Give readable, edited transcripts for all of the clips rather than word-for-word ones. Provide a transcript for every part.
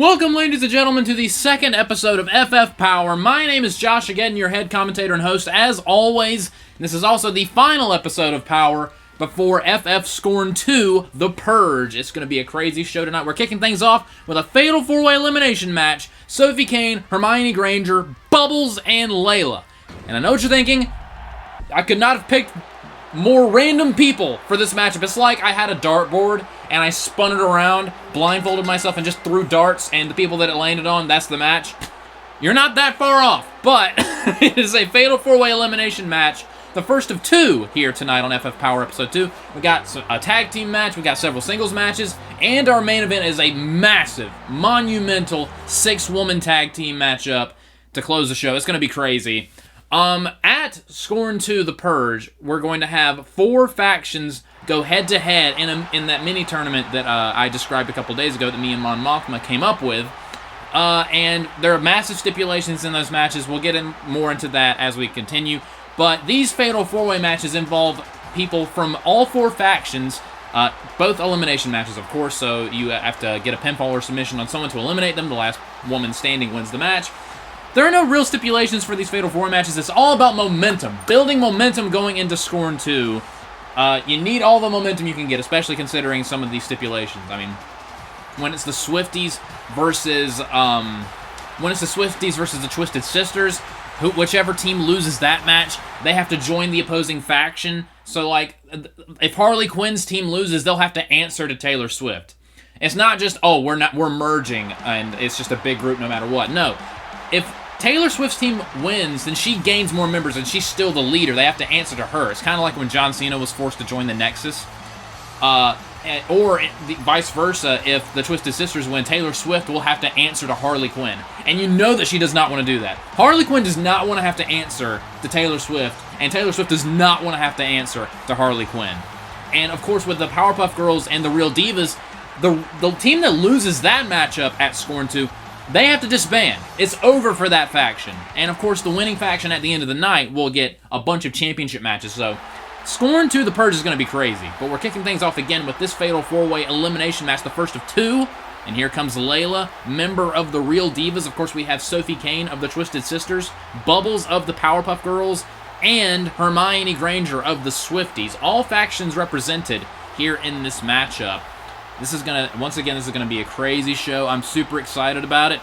Welcome, ladies and gentlemen, to the second episode of FF Power. My name is Josh, again, your head commentator and host, as always. This is also the final episode of Power before FF Scorn 2, The Purge. It's going to be a crazy show tonight. We're kicking things off with a fatal four-way elimination match. Sophie, Kane, Hermione, Granger, Bubbles, and Layla. And I know what you're thinking. I could not have picked more random people for this matchup. It's like I had a dartboard and I spun it around, blindfolded myself, and just threw darts, and the people that it landed on, that's the match. You're not that far off, but it is a fatal four-way elimination match. The first of two here tonight on FF Power Episode 2. We got a tag team match, we got several singles matches, and our main event is a massive, monumental six-woman tag team matchup to close the show. It's going to be crazy. At Scorn 2, The Purge, we're going to have four factions go head-to-head in that mini-tournament that I described a couple days ago that me and Mon Mothma came up with. And there are massive stipulations in those matches. We'll get more into that as we continue. But these fatal four-way matches involve people from all four factions, both elimination matches, of course, so you have to get a pinfall or submission on someone to eliminate them. The last woman standing wins the match. There are no real stipulations for these Fatal 4 matches. It's all about momentum. Building momentum going into Scorn 2. You need all the momentum you can get, especially considering some of these stipulations. I mean, when it's the Swifties versus the Twisted Sisters, whichever team loses that match, they have to join the opposing faction. So, like, if Harley Quinn's team loses, they'll have to answer to Taylor Swift. It's not just, oh, we're merging, and it's just a big group no matter what. No. If Taylor Swift's team wins, then she gains more members, and she's still the leader. They have to answer to her. It's kind of like when John Cena was forced to join the Nexus. Or vice versa, if the Twisted Sisters win, Taylor Swift will have to answer to Harley Quinn. And you know that she does not want to do that. Harley Quinn does not want to have to answer to Taylor Swift, and Taylor Swift does not want to have to answer to Harley Quinn. And, of course, with the Powerpuff Girls and the Real Divas, the team that loses that matchup at Scorn 2, they have to disband. It's over for that faction. And, of course, the winning faction at the end of the night will get a bunch of championship matches. So, Scorn 2, The Purge is going to be crazy. But we're kicking things off again with this fatal four-way elimination match, the first of two. And here comes Layla, member of the Real Divas. Of course, we have Sophie Kane of the Twisted Sisters, Bubbles of the Powerpuff Girls, and Hermione Granger of the Swifties. All factions represented here in this matchup. This is going to be a crazy show. I'm super excited about it.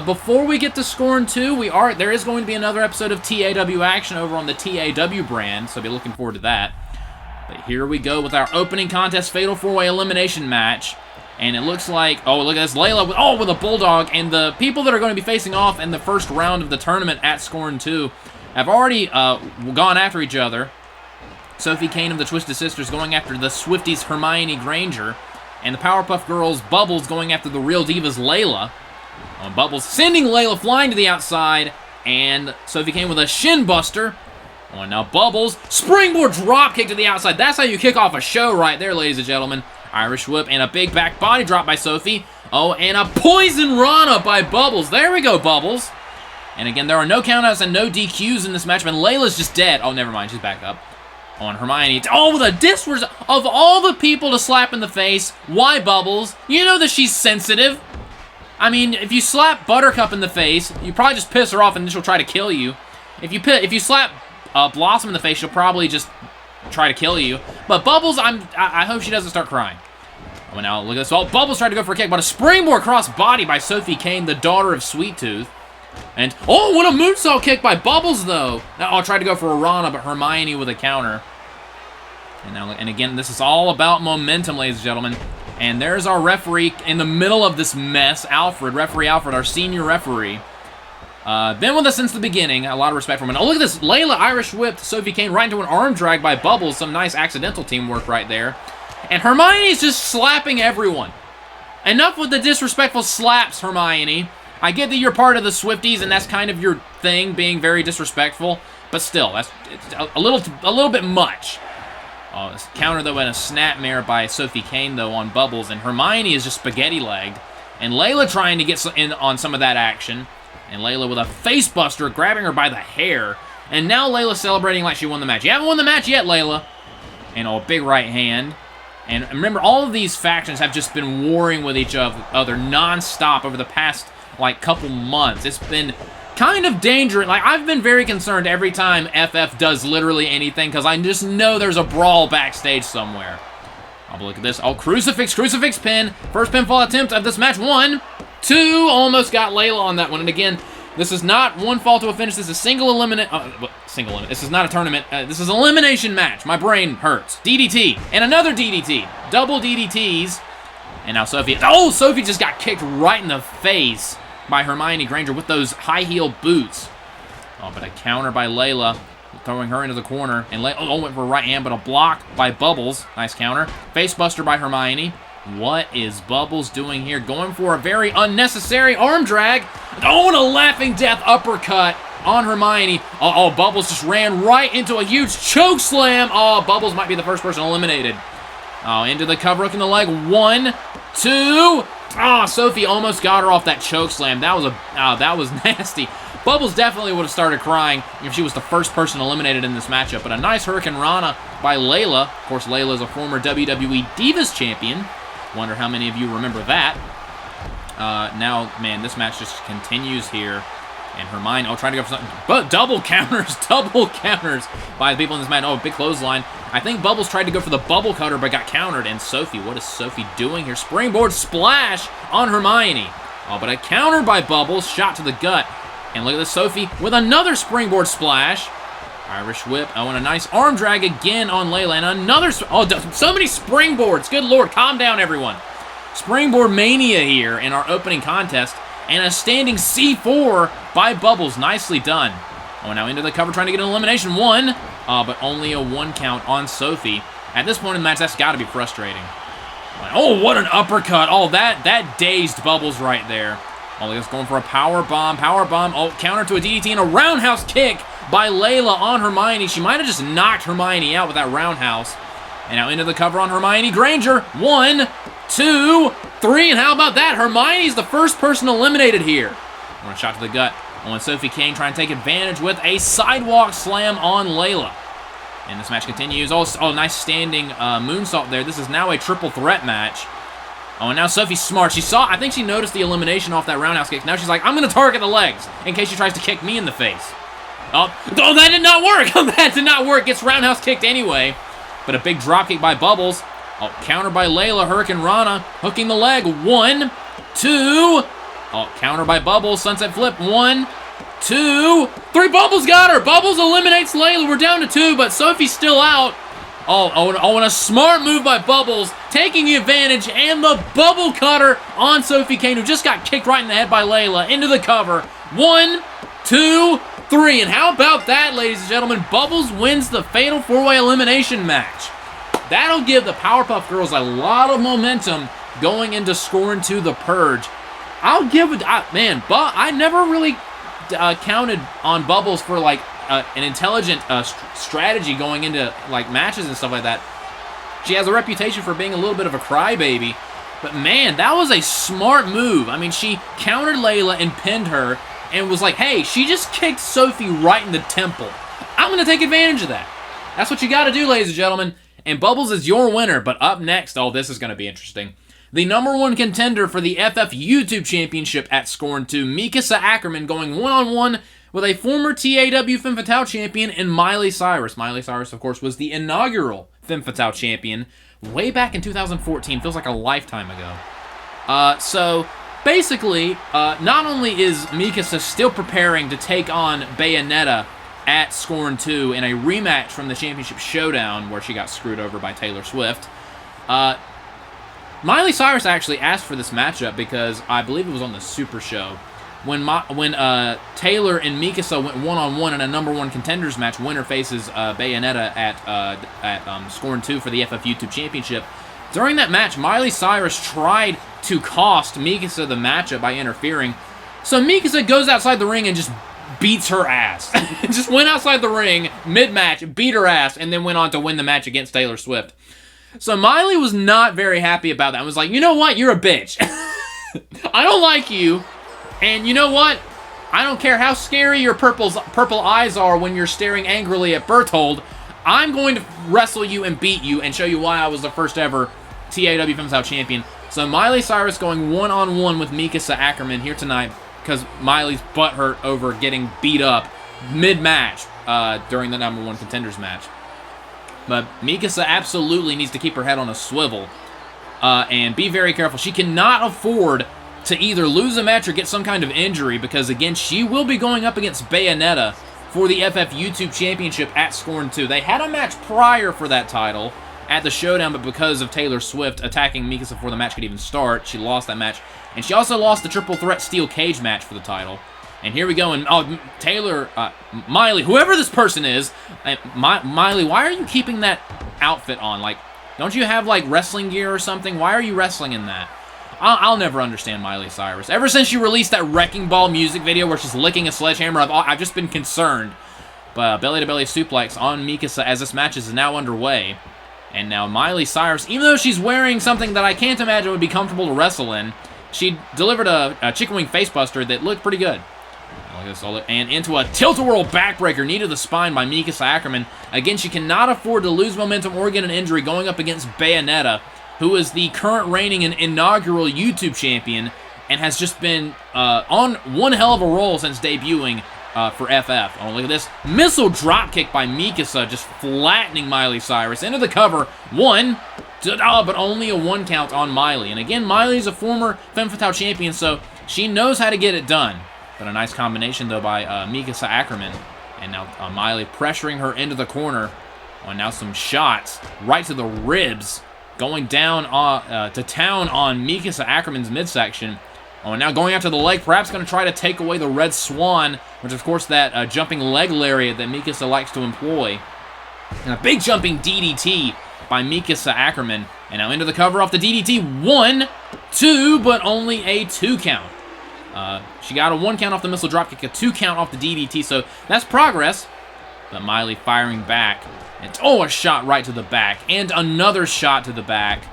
Before we get to Scorn 2, there is going to be another episode of TAW action over on the TAW brand, so be looking forward to that. But here we go with our opening contest Fatal 4-Way Elimination match. And it looks like, oh, look at this, Layla with a Bulldog. And the people that are going to be facing off in the first round of the tournament at Scorn 2 have already gone after each other. Sophie Kane of the Twisted Sisters going after the Swifties Hermione Granger. And the Powerpuff Girls, Bubbles, going after the Real Divas, Layla. Bubbles sending Layla flying to the outside. And Sophie Kane with a shin buster. Now Bubbles, springboard drop kick to the outside. That's how you kick off a show right there, ladies and gentlemen. Irish whip and a big back body drop by Sophie. Oh, and a poison Rana by Bubbles. There we go, Bubbles. And again, there are no countouts and no DQs in this match. And Layla's just dead. Oh, never mind. She's back up. On Hermione. Oh, with a disc. Of all the people to slap in the face, why Bubbles? You know that she's sensitive. I mean, if you slap Buttercup in the face, you probably just piss her off and then she'll try to kill you. If you slap Blossom in the face, she'll probably just try to kill you. But Bubbles, I hope she doesn't start crying. Oh, now look at this. Oh, Bubbles tried to go for a kick, but a springboard cross body by Sophie Kane, the daughter of Sweet Tooth. And, oh, what a moonsault kick by Bubbles, though. Now, tried to go for a Rana, but Hermione with a counter. And again, this is all about momentum, ladies and gentlemen. And there's our referee in the middle of this mess, Referee Alfred, our senior referee. Been with us since the beginning. A lot of respect for him. And, oh, look at this. Layla Irish whipped Sophie Kane right into an arm drag by Bubbles. Some nice accidental teamwork right there. And Hermione's just slapping everyone. Enough with the disrespectful slaps, Hermione. I get that you're part of the Swifties, and that's kind of your thing, being very disrespectful. But still, it's a little bit much. Oh, this counter, though, and a snapmare by Sophie Kane, though, on Bubbles. And Hermione is just spaghetti-legged. And Layla trying to get in on some of that action. And Layla with a face-buster, grabbing her by the hair. And now Layla celebrating like she won the match. You haven't won the match yet, Layla. And a big right hand. And remember, all of these factions have just been warring with each other non-stop over the past, like, couple months. It's been kind of dangerous. Like, I've been very concerned every time FF does literally anything, because I just know there's a brawl backstage somewhere. I'll look at this. Oh, crucifix pin. First pinfall attempt of this match. 1, 2. Almost got Layla on that one. And again, this is not one fall to a finish. This is single eliminate. This is not a tournament. This is an elimination match. My brain hurts. DDT. And another DDT. Double DDTs. And now Sophie. Oh, Sophie just got kicked right in the face by Hermione Granger with those high heel boots. Oh, but a counter by Layla, throwing her into the corner. And Layla went for a right hand, but a block by Bubbles. Nice counter. Facebuster by Hermione. What is Bubbles doing here? Going for a very unnecessary arm drag. Oh, and a laughing death uppercut on Hermione. Oh, Bubbles just ran right into a huge choke slam. Oh, Bubbles might be the first person eliminated. Oh, into the cover, hook in the leg. 1, 2. Oh, Sophie almost got her off that choke slam. That was nasty. Bubbles definitely would have started crying if she was the first person eliminated in this matchup. But a nice Hurricane Rana by Layla. Of course, Layla is a former WWE Divas champion. Wonder how many of you remember that. Now, man, this match just continues here. And Hermione, trying to go for something. But double counters by the people in this match. Oh, big clothesline. I think Bubbles tried to go for the bubble cutter, but got countered. And Sophie, what is Sophie doing here? Springboard splash on Hermione. Oh, but a counter by Bubbles, shot to the gut. And look at this, Sophie with another springboard splash. Irish whip. Oh, and a nice arm drag again on Layla. And another, so many springboards. Good Lord, calm down, everyone. Springboard mania here in our opening contest. And a standing C4 by Bubbles. Nicely done. Oh, now into the cover, trying to get an elimination. 1, but only a 1 count on Sophie. At this point in the match, that's got to be frustrating. Oh, what an uppercut. Oh, that dazed Bubbles right there. Oh, he's going for a power bomb. Oh, counter to a DDT and a roundhouse kick by Layla on Hermione. She might have just knocked Hermione out with that roundhouse. And now into the cover on Hermione Granger. 1, 2, 3, and how about that? Hermione's the first person eliminated here. One shot to the gut. Oh, and Sophie Kane trying to take advantage with a sidewalk slam on Layla. And this match continues. Oh, nice standing moonsault there. This is now a triple threat match. Oh, and now Sophie's smart. I think she noticed the elimination off that roundhouse kick. Now she's like, I'm going to target the legs in case she tries to kick me in the face. Oh, that did not work. That did not work. Gets roundhouse kicked anyway. But a big dropkick by Bubbles. Oh, counter by Layla. Hurricane Rana hooking the leg. 1, 2. Oh, counter by Bubbles. Sunset flip. 1, 2, 3. Bubbles got her. Bubbles eliminates Layla. We're down to 2, but Sophie's still out. Oh, and a smart move by Bubbles, taking the advantage, and the bubble cutter on Sophie Kane, who just got kicked right in the head by Layla, into the cover. 1, 2, 3, and how about that, ladies and gentlemen? Bubbles wins the Fatal 4-Way Elimination match. That'll give the Powerpuff Girls a lot of momentum going into Scorn 2 the Purge. I'll give it, man, but I never really counted on Bubbles for, like, an intelligent strategy going into like matches and stuff like that. She has a reputation for being a little bit of a crybaby, but man, that was a smart move. I mean, she countered Layla and pinned her and was like, hey, she just kicked Sophie right in the temple. I'm going to take advantage of that. That's what you got to do, ladies and gentlemen. And Bubbles is your winner, but up next, this is going to be interesting. The #1 contender for the FF YouTube Championship at Scorn 2, Mikasa Ackerman, going one-on-one with a former TAW Femme Fatale champion in Miley Cyrus. Miley Cyrus, of course, was the inaugural Femme Fatale champion way back in 2014. Feels like a lifetime ago. So, basically, not only is Mikasa still preparing to take on Bayonetta at Scorn 2 in a rematch from the Championship Showdown, where she got screwed over by Taylor Swift, Miley Cyrus actually asked for this matchup because I believe it was on the Super Show. When Taylor and Mikasa went one-on-one in a #1 contenders match, winner faces Bayonetta at Scorn 2 for the FF YouTube Championship. During that match, Miley Cyrus tried to cost Mikasa the matchup by interfering. So Mikasa goes outside the ring and just beats her ass. Just went outside the ring, mid-match, beat her ass, and then went on to win the match against Taylor Swift. So Miley was not very happy about that. I was like, you know what? You're a bitch. I don't like you. And you know what? I don't care how scary your purple eyes are when you're staring angrily at Berthold. I'm going to wrestle you and beat you and show you why I was the first ever TAW Femmes Title Champion. So Miley Cyrus going one-on-one with Mikasa Ackerman here tonight because Miley's butthurt over getting beat up mid-match during the #1 Contenders match. But Mikasa absolutely needs to keep her head on a swivel and be very careful. She cannot afford to either lose a match or get some kind of injury because, again, she will be going up against Bayonetta for the FF YouTube Championship at Scorn 2. They had a match prior for that title at the Showdown, but because of Taylor Swift attacking Mikasa before the match could even start, she lost that match. And she also lost the Triple Threat Steel Cage match for the title. And here we go, and Miley, whoever this person is, Miley, why are you keeping that outfit on? Like, don't you have, like, wrestling gear or something? Why are you wrestling in that? I'll never understand Miley Cyrus. Ever since she released that Wrecking Ball music video where she's licking a sledgehammer, I've just been concerned. But belly-to-belly suplex on Mikasa as this match is now underway. And now Miley Cyrus, even though she's wearing something that I can't imagine would be comfortable to wrestle in, she delivered a chicken wing facebuster that looked pretty good. And into a tilt-a-whirl backbreaker, knee to the spine by Mikasa Ackerman. Again, she cannot afford to lose momentum or get an injury going up against Bayonetta, who is the current reigning and inaugural YouTube champion and has just been on one hell of a roll since debuting for FF. Oh, look at this. Missile dropkick by Mikasa, just flattening Miley Cyrus. Into the cover. One, but only a 1 count on Miley. And again, Miley's a former Femme Fatale champion, so she knows how to get it done. But a nice combination, though, by Mikasa Ackerman. And now Miley pressuring her into the corner. Oh, and now some shots right to the ribs. Going down to town on Mikasa Ackerman's midsection. Oh, and now going after the leg, perhaps going to try to take away the Red Swan, which is, of course, that jumping leg lariat that Mikasa likes to employ. And a big jumping DDT by Mikasa Ackerman. And now into the cover off the DDT. 1, 2, but only a 2 count. She got a 1 count off the missile dropkick, a 2 count off the DDT, so that's progress. But Miley firing back. And, a shot right to the back. And another shot to the back.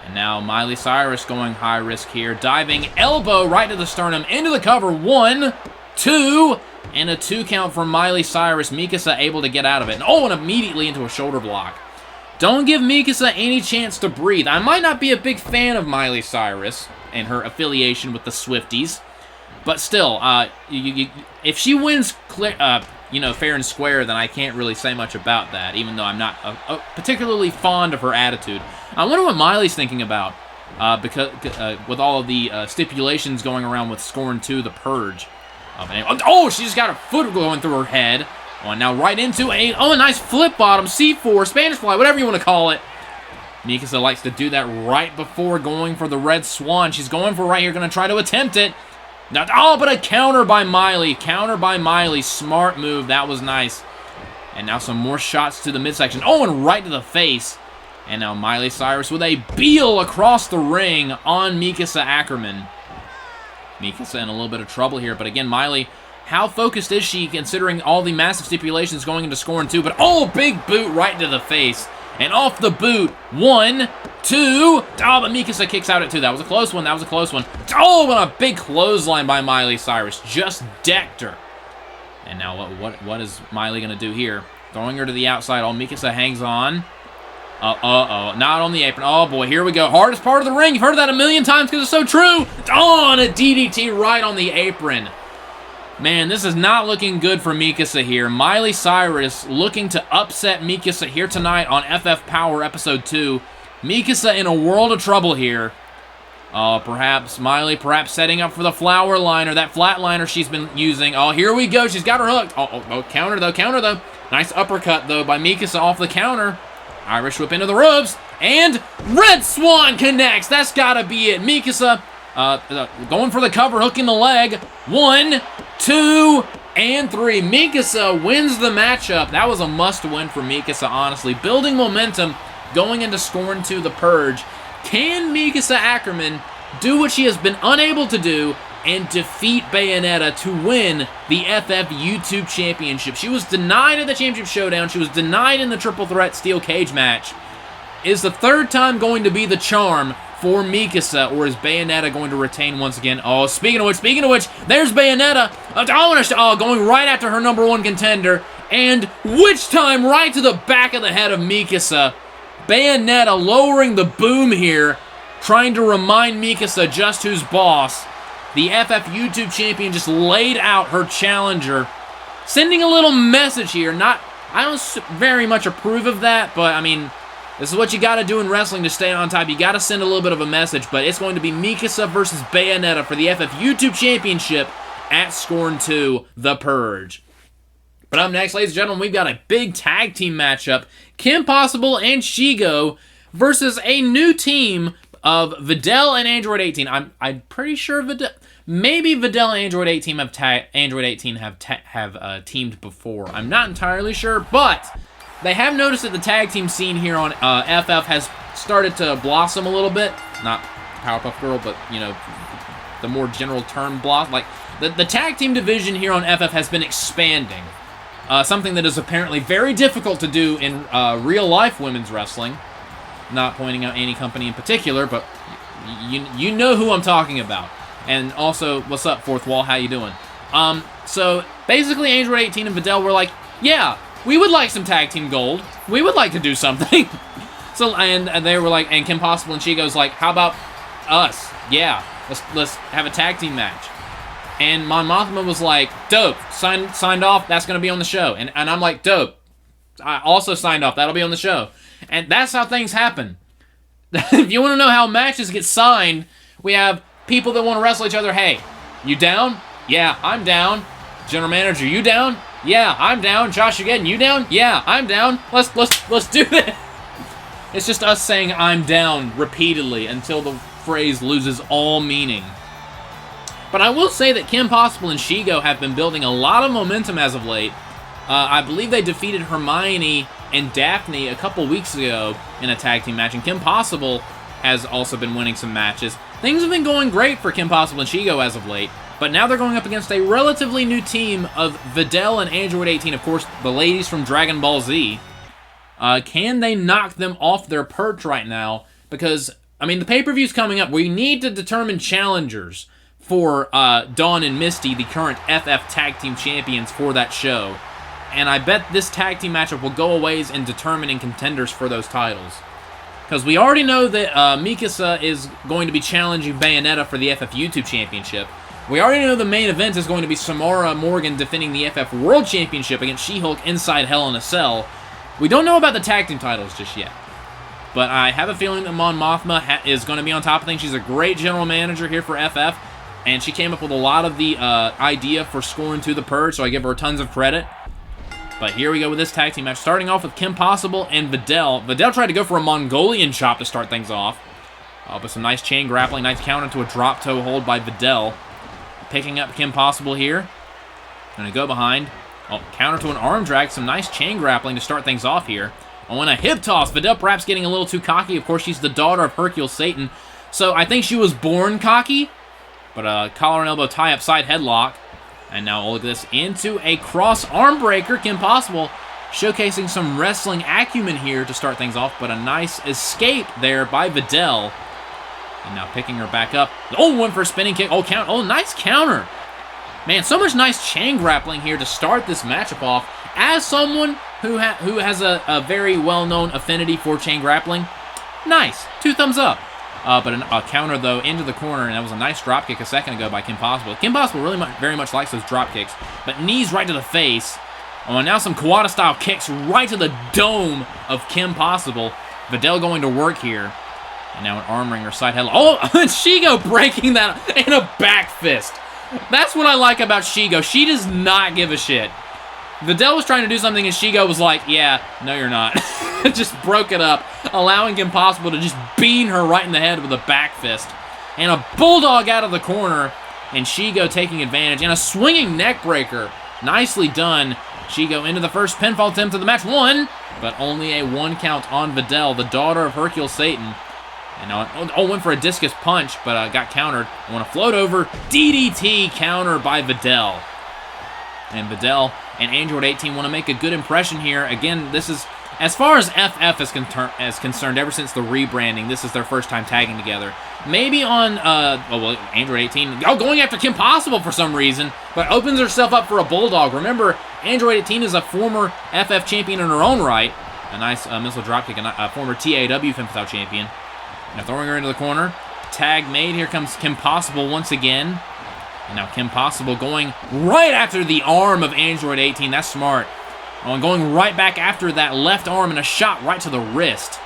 And now Miley Cyrus going high risk here. Diving elbow right to the sternum. Into the cover. 1, 2, and a 2 count from Miley Cyrus. Mikasa able to get out of it. And immediately into a shoulder block. Don't give Mikasa any chance to breathe. I might not be a big fan of Miley Cyrus and her affiliation with the Swifties. But still, if she wins fair and square, then I can't really say much about that, even though I'm not particularly fond of her attitude. I wonder what Miley's thinking about, because with all of the stipulations going around with Scorn 2, the Purge. She just got her foot going through her head. And now right into a nice flip bottom, C4, Spanish fly, whatever you want to call it. Mikasa likes to do that right before going for the Red Swan. She's going for right here, going to try to attempt it. But a counter by Miley. Counter by Miley. Smart move. That was nice. And now some more shots to the midsection. And right to the face. And now Miley Cyrus with a Beal across the ring on Mikasa Ackerman. Mikasa in a little bit of trouble here. But again, Miley, how focused is she considering all the massive stipulations going into Scorn 2? But big boot right to the face. And off the boot. 1, 2. But Mikasa kicks out at 2. That was a close one. And a big clothesline by Miley Cyrus. Just decked her. And now what is Miley going to do here? Throwing her to the outside. Mikasa hangs on. Not on the apron. Oh, boy. Here we go. Hardest part of the ring. You've heard that a million times because it's so true. And a DDT right on the apron. Man, this is not looking good for Mikasa here. Miley Cyrus looking to upset Mikasa here tonight on FF Power Episode 2. Mikasa in a world of trouble here. Perhaps Miley setting up for the flower liner, that flatliner she's been using. Here we go. She's got her hooked. Counter though. Nice uppercut, though, by Mikasa off the counter. Irish whip into the ropes. And Red Swan connects. That's got to be it. Mikasa going for the cover, hooking the leg. 1, 2, and 3. Mikasa wins the matchup. That was a must-win for Mikasa, honestly. Building momentum going into Scorn 2, the Purge. Can Mikasa Ackerman do what she has been unable to do and defeat Bayonetta to win the FF YouTube Championship? She was denied at the Championship Showdown. She was denied in the Triple Threat Steel Cage match. Is the third time going to be the charm for Mikasa, or is Bayonetta going to retain once again? Speaking of which, there's Bayonetta. Going right after her #1 contender And witch time right to the back of the head of Mikasa. Bayonetta lowering the boom here, trying to remind Mikasa just who's boss. The FF YouTube champion just laid out her challenger, sending a little message here. I don't very much approve of that, but I mean, this is what you got to do in wrestling to stay on top. You got to send a little bit of a message, but it's going to be Mikasa versus Bayonetta for the FF YouTube championship at Scorn 2, The Purge. But up next, ladies and gentlemen, we've got a big tag team matchup. Kim Possible and Shego versus a new team of Videl and Android 18. I'm pretty sure maybe Videl and Android 18 have teamed before. I'm not entirely sure, but they have noticed that the tag team scene here on FF has started to blossom a little bit. Not Powerpuff Girl, but, you know, the more general term blossom. Like, the tag team division here on FF has been expanding. Something that is apparently very difficult to do in real-life women's wrestling. Not pointing out any company in particular, but you know who I'm talking about. And also, what's up, Fourth Wall? How you doing? So, basically, Android 18 and Videl were like, yeah, we would like some tag team gold. We would like to do something. So, and they were like, and Kim Possible and Shigo's like, how about us? Yeah, let's have a tag team match. And Mon Mothma was like, dope, signed off, that's going to be on the show. And I'm like, dope, I also signed off, that'll be on the show. And that's how things happen. If you want to know how matches get signed, we have people that want to wrestle each other. Hey, you down? Yeah, I'm down. General manager, you down? Yeah, I'm down. Josh again, you down? Yeah, I'm down. Let's do this. It's just us saying I'm down repeatedly until the phrase loses all meaning. But I will say that Kim Possible and Shego have been building a lot of momentum as of late. I believe they defeated Hermione and Daphne a couple weeks ago in a tag team match, and Kim Possible has also been winning some matches. Things have been going great for Kim Possible and Shego as of late, but now they're going up against a relatively new team of Videl and Android 18, of course, the ladies from Dragon Ball Z. Can they knock them off their perch right now? Because, I mean, the pay-per-view's coming up. We need to determine challengers for Dawn and Misty, the current FF Tag Team Champions for that show. And I bet this tag team matchup will go a ways in determining contenders for those titles. Because we already know that Mikasa is going to be challenging Bayonetta for the FF YouTube Championship. We already know the main event is going to be Samara Morgan defending the FF World Championship against She-Hulk inside Hell in a Cell. We don't know about the tag team titles just yet. But I have a feeling that Mon Mothma is going to be on top of things. She's a great general manager here for FF. And she came up with a lot of the idea for Scorn to the Purge, so I give her tons of credit. But here we go with this tag team match, starting off with Kim Possible and Videl. Videl tried to go for a Mongolian chop to start things off. But some nice chain grappling, nice counter to a drop toe hold by Videl. Picking up Kim Possible here. Gonna go behind. Oh, counter to an arm drag, some nice chain grappling to start things off here. Oh, and a hip toss. Videl perhaps getting a little too cocky. Of course, she's the daughter of Hercule Satan. So I think she was born cocky. But a collar and elbow tie-up side headlock. And now look at this, into a cross arm breaker. Kim Possible showcasing some wrestling acumen here to start things off, but a nice escape there by Videl. And now picking her back up. Oh, one for a spinning kick. Oh, count. Oh, nice counter. Man, so much nice chain grappling here to start this matchup off. As someone who has a very well-known affinity for chain grappling, nice. 2 thumbs up. But a counter, though, into the corner, and that was a nice dropkick a second ago by Kim Possible. Kim Possible really very much likes those dropkicks, but knees right to the face. Oh, and now some Kawada-style kicks right to the dome of Kim Possible. Videl going to work here. And now an arm wringer side headlock. Oh, and Shego breaking that in a back fist. That's what I like about Shego. She does not give a shit. Videl was trying to do something, and Shego was like, yeah, no, you're not. Just broke it up, allowing Kim Possible to just bean her right in the head with a back fist. And a bulldog out of the corner, and Shego taking advantage. And a swinging neck breaker. Nicely done. Shego into the first pinfall attempt of the match. 1, but only a 1 count on Videl, the daughter of Hercule Satan. And now, went for a discus punch, but got countered. I want to float over. DDT counter by Videl. And Videl and Android 18 want to make a good impression here. Again, this is as far as FF is concerned, ever since the rebranding, this is their first time tagging together. Maybe on, Android 18, going after Kim Possible for some reason, but opens herself up for a Bulldog. Remember, Android 18 is a former FF champion in her own right. A nice missile dropkick, a former TAW Femme Fatale champion. Now throwing her into the corner. Tag made. Here comes Kim Possible once again. And now Kim Possible going right after the arm of Android 18. That's smart. And going right back after that left arm and a shot right to the wrist.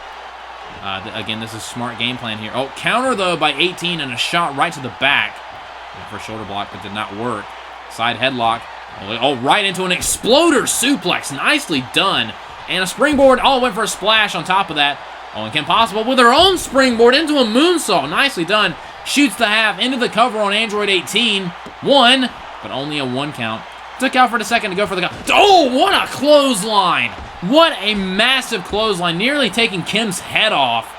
Again, this is smart game plan here. Oh, counter, though, by 18 and a shot right to the back. For a shoulder block, but did not work. Side headlock. Oh, right into an exploder suplex. Nicely done. And a springboard. Oh, went for a splash on top of that. Oh, and Kim Possible with her own springboard into a moonsault. Nicely done. Shoots the half into the cover on Android 18. One, but only a 1 count. Took out for the second to go for the count. Oh, what a clothesline. What a massive clothesline. Nearly taking Kim's head off.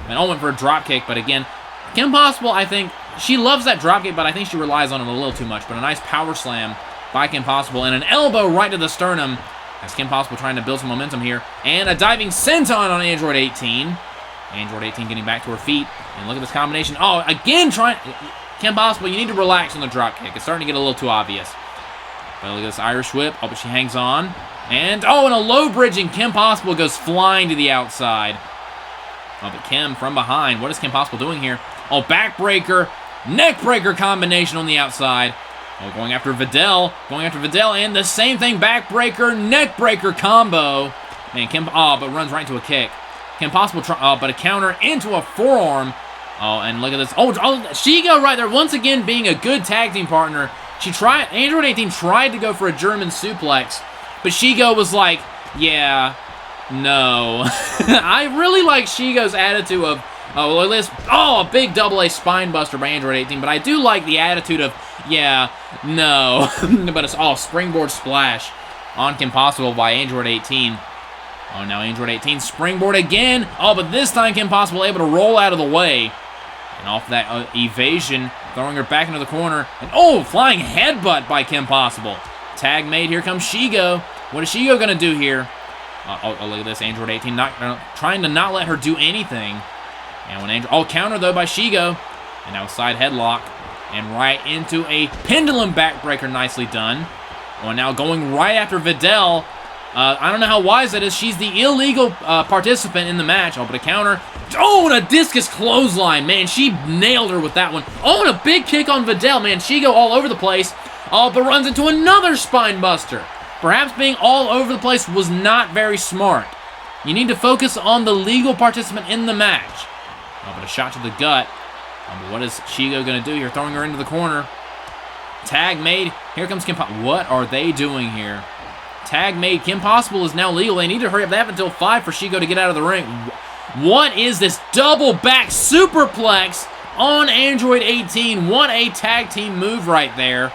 And went for a dropkick, but again, Kim Possible, I think, she loves that dropkick, but I think she relies on it a little too much. But a nice power slam by Kim Possible and an elbow right to the sternum. As Kim Possible trying to build some momentum here. And a diving senton on Android 18. Android 18 getting back to her feet. And look at this combination. Oh, again trying... Kim Possible, you need to relax on the dropkick. It's starting to get a little too obvious. But look at this Irish whip. Oh, but she hangs on. And, and a low bridging. Kim Possible goes flying to the outside. Oh, but Kim from behind. What is Kim Possible doing here? Oh, backbreaker. Neckbreaker combination on the outside. Oh, going after Videl. And the same thing. Backbreaker, neckbreaker combo. Man, Kim, but runs right into a kick. Kim Possible, but a counter into a forearm. Oh, and look at this. Oh, Shego right there, once again being a good tag team partner. Android 18 tried to go for a German suplex, but Shego was like, yeah, no. I really like Shego's attitude of, a big double-A spine buster by Android 18, but I do like the attitude of, yeah, no. But it's springboard splash on Kim Possible by Android 18. Oh, now Android 18 springboard again. Oh, but this time Kim Possible able to roll out of the way. And off that evasion, throwing her back into the corner. And flying headbutt by Kim Possible. Tag made. Here comes Shego. What is Shego going to do here? Look at this. Android 18 trying to not let her do anything. And when counter though by Shego. And now side headlock. And right into a pendulum backbreaker. Nicely done. Oh, now going right after Videl. I don't know how wise that is. She's the illegal participant in the match. But a counter. Oh, and a discus clothesline. Man, she nailed her with that one. Oh, and a big kick on Videl. Man, Shego all over the place. But runs into another spine buster. Perhaps being all over the place was not very smart. You need to focus on the legal participant in the match. But a shot to the gut. But what is Shego going to do here? Throwing her into the corner. Tag made. Here comes Kim Possible. What are they doing here? Tag made. Kim Possible is now legal. They need to hurry up. They have until 5 for Shego to get out of the ring. What is this double back superplex on Android 18? What a tag team move right there.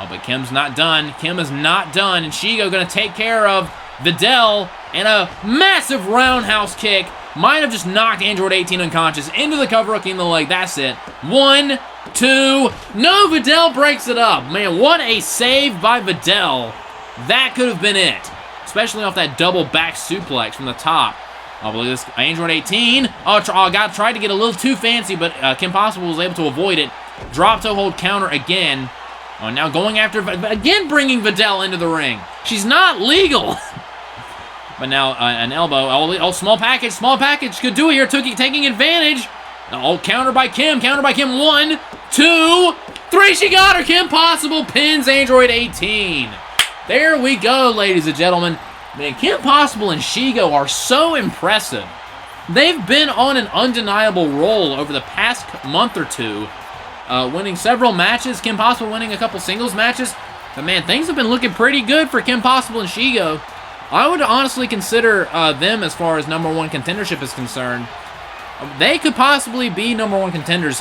But Kim's not done. Kim is not done. And Shego going to take care of Videl. And a massive roundhouse kick. Might have just knocked Android 18 unconscious. Into the cover hook in the leg. That's it. 1, 2. No, Videl breaks it up. Man, what a save by Videl. That could have been it. Especially off that double back suplex from the top. But look at this. Android 18. Tried to get a little too fancy, but Kim Possible was able to avoid it. Drop toe hold counter again. Now going after, again bringing Videl into the ring. She's not legal. But now an elbow. Small package could do it here. Taking advantage. Counter by Kim. 1, 2, 3. She got her. Kim Possible pins Android 18. There we go, ladies and gentlemen. Man, Kim Possible and Shego are so impressive. They've been on an undeniable roll over the past month or two, winning several matches. Kim Possible winning a couple singles matches. But man, things have been looking pretty good for Kim Possible and Shego. I would honestly consider them as far as #1 contendership is concerned. They could possibly be #1 contenders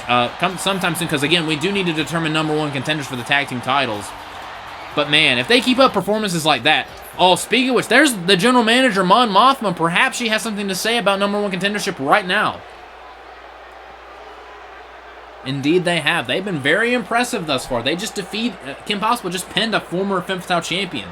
sometime soon, because again, we do need to determine #1 contenders for the tag team titles. But man, if they keep up performances like that... speaking of which, there's the general manager, Mon Mothma. Perhaps she has something to say about #1 contendership right now. Indeed, they have. They've been very impressive thus far. They just Kim Possible just pinned a former Femme Fatale champion.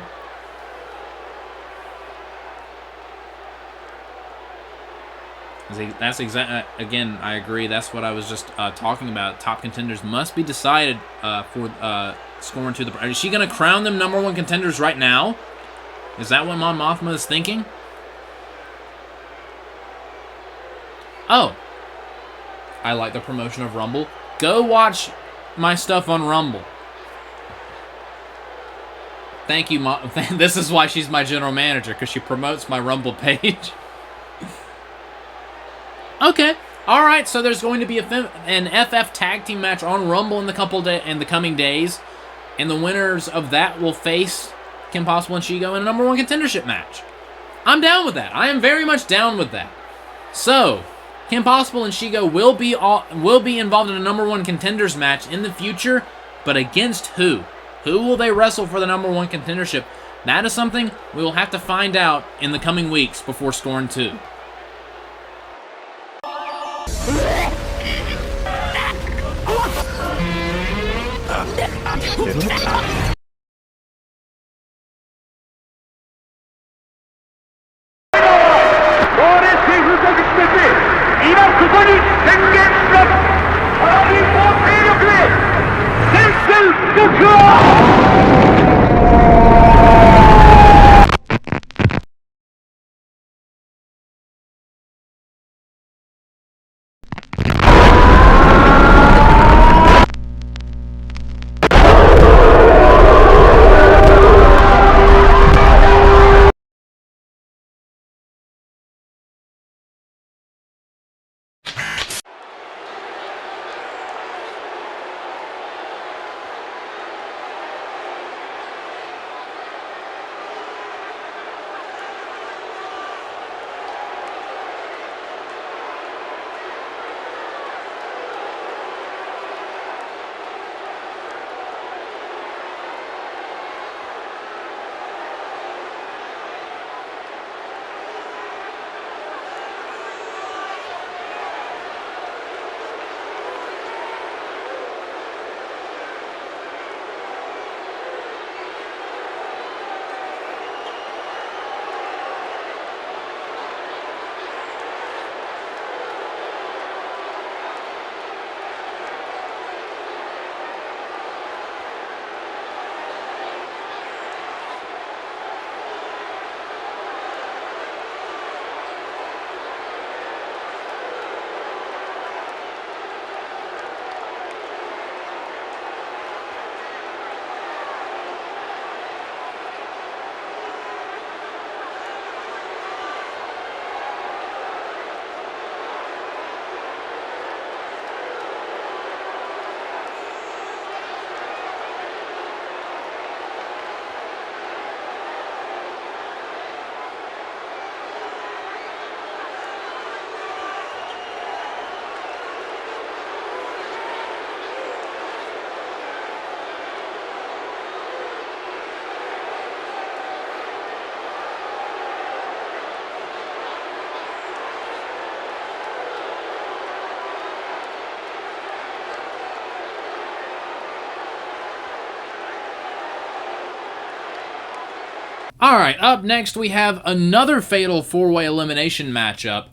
That's exactly, again, I agree. That's what I was just talking about. Top contenders must be decided for Scorn to the... Is she going to crown them #1 contenders right now? Is that what Mon Mothma is thinking? Oh. I like the promotion of Rumble. Go watch my stuff on Rumble. Thank you, Mom. This is why she's my general manager, because she promotes my Rumble page. Okay. All right. So there's going to be an FF tag team match on Rumble in the coming days, and the winners of that will face Kim Possible and Shego in a #1 contendership match. I'm down with that. I am very much down with that. So Kim Possible and Shego will be involved in a #1 contenders match in the future, but against who? Who will they wrestle for the #1 contendership? That is something we will have to find out in the coming weeks before Scorn 2. Alright, up next we have another fatal 4-way elimination matchup.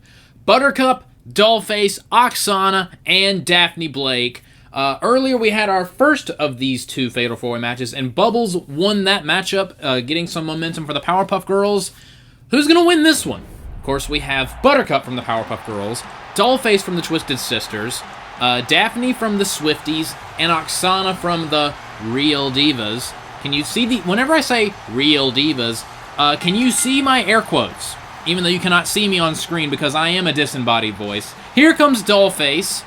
Buttercup, Dollface, Aksana, and Daphne Blake. Earlier we had our first of these two fatal 4-way matches, and Bubbles won that matchup, getting some momentum for the Powerpuff Girls. Who's going to win this one? Of course, we have Buttercup from the Powerpuff Girls, Dollface from the Twisted Sisters, Daphne from the Swifties, and Aksana from the Real Divas. Can you see whenever I say Real Divas, can you see my air quotes? Even though you cannot see me on screen because I am a disembodied voice. Here comes Dollface,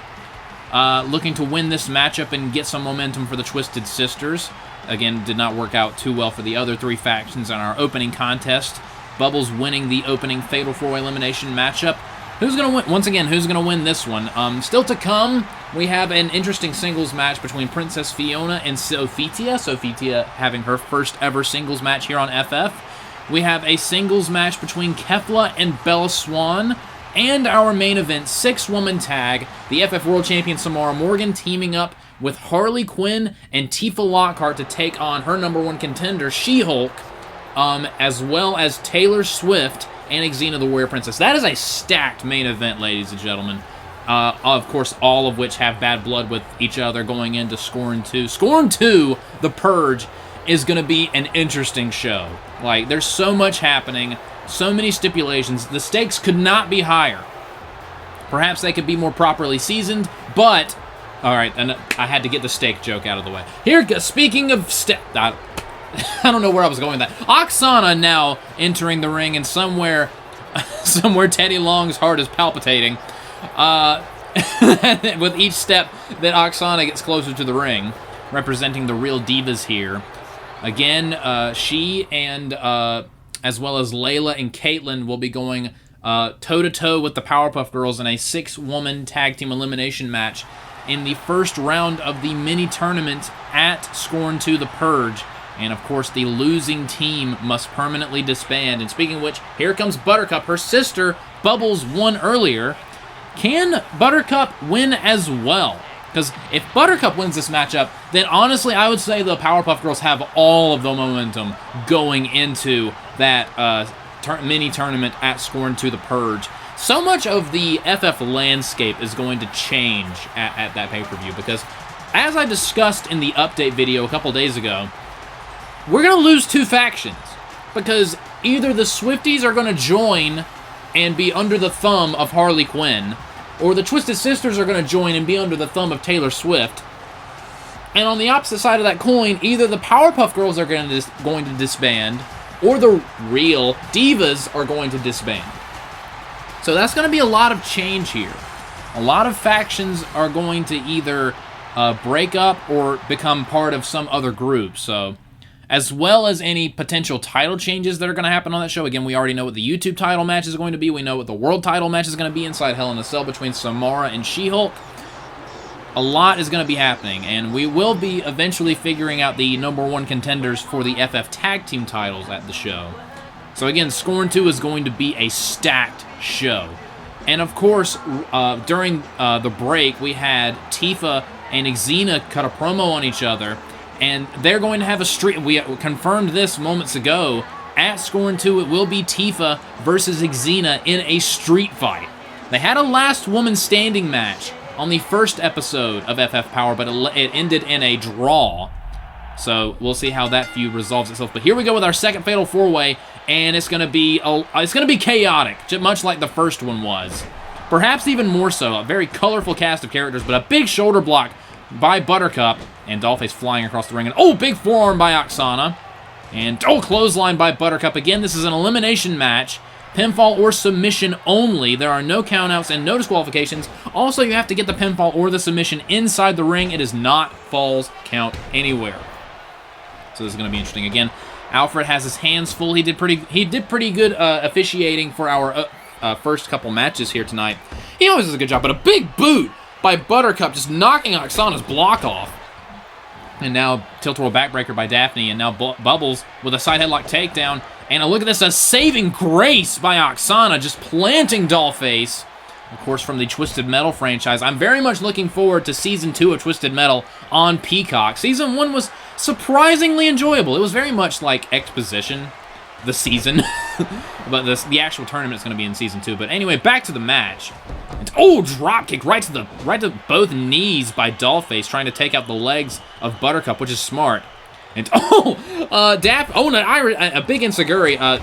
looking to win this matchup and get some momentum for the Twisted Sisters. Again, did not work out too well for the other three factions in our opening contest. Bubbles winning the opening Fatal 4-Way Elimination matchup. Who's going to win? Once again, who's going to win this one? Still to come, we have an interesting singles match between Princess Fiona and Sophitia. Sophitia having her first ever singles match here on FF. We have a singles match between Kefla and Bella Swan. And our main event, 6-woman tag, the FF World Champion Samara Morgan teaming up with Harley Quinn and Tifa Lockhart to take on her #1 contender, She-Hulk, as well as Taylor Swift and Xena the Warrior Princess. That is a stacked main event, ladies and gentlemen. Of course, all of which have bad blood with each other going into Scorn 2. Scorn 2, The Purge, is going to be an interesting show. Like, there's so much happening, so many stipulations. The stakes could not be higher. Perhaps they could be more properly seasoned, but... Alright, and I had to get the steak joke out of the way. Here, speaking of I don't know where I was going with that. Aksana now entering the ring, and somewhere Teddy Long's heart is palpitating. With each step that Aksana gets closer to the ring, representing the real divas here. Again, she and as well as Layla and Caitlyn will be going toe-to-toe with the Powerpuff Girls in a 6-woman tag team elimination match in the first round of the mini-tournament at Scorn 2 The Purge. And, of course, the losing team must permanently disband. And speaking of which, here comes Buttercup. Her sister, Bubbles, won earlier. Can Buttercup win as well? Because if Buttercup wins this matchup, then honestly, I would say the Powerpuff Girls have all of the momentum going into that mini-tournament at Scorn 2 The Purge. So much of the FF landscape is going to change at that pay-per-view, because as I discussed in the update video a couple days ago, we're going to lose 2 factions, because either the Swifties are going to join and be under the thumb of Harley Quinn, or the Twisted Sisters are going to join and be under the thumb of Taylor Swift. And on the opposite side of that coin, either the Powerpuff Girls are going to disband, or the real divas are going to disband. So that's going to be a lot of change here. A lot of factions are going to either break up or become part of some other group. So, as well as any potential title changes that are going to happen on that show. Again, we already know what the YouTube title match is going to be. We know what the world title match is going to be inside Hell in a Cell between Samara and She-Hulk. A lot is going to be happening, and we will be eventually figuring out the #1 contenders for the FF Tag Team titles at the show. So again, Scorn 2 is going to be a stacked show. And of course, during the break, we had Tifa and Xena cut a promo on each other, and they're going to have a street. We confirmed this moments ago. At Scorn 2, it will be Tifa versus Xena in a street fight. They had a last woman standing match on the first episode of FF Power, but it ended in a draw. So we'll see how that feud resolves itself. But here we go with our second Fatal 4-Way, and it's gonna be chaotic, much like the first one was. Perhaps even more so. A very colorful cast of characters, but a big shoulder block by Buttercup, and Dollface flying across the ring, and big forearm by Aksana, and clothesline by Buttercup. Again, this is an elimination match. Pinfall or submission only. There are no countouts and no disqualifications. Also, you have to get the pinfall or the submission inside the ring. It is not falls count anywhere. So this is going to be interesting. Again, Alfred has his hands full. He did pretty good officiating for our first couple matches here tonight. He always does a good job, but a big boot by Buttercup just knocking Aksana's block off. And now tilt-a-whirl backbreaker by Daphne, and now Bubbles with a side headlock takedown. And a look at this, a saving grace by Aksana, just planting Dollface. Of course, from the Twisted Metal franchise. I'm very much looking forward to Season 2 of Twisted Metal on Peacock. Season 1 was surprisingly enjoyable. It was very much like exposition, the season. But the actual tournament is going to be in Season 2. But anyway, back to the match. And, drop kick right to both knees by Dollface, trying to take out the legs of Buttercup, which is smart. And a big enziguri.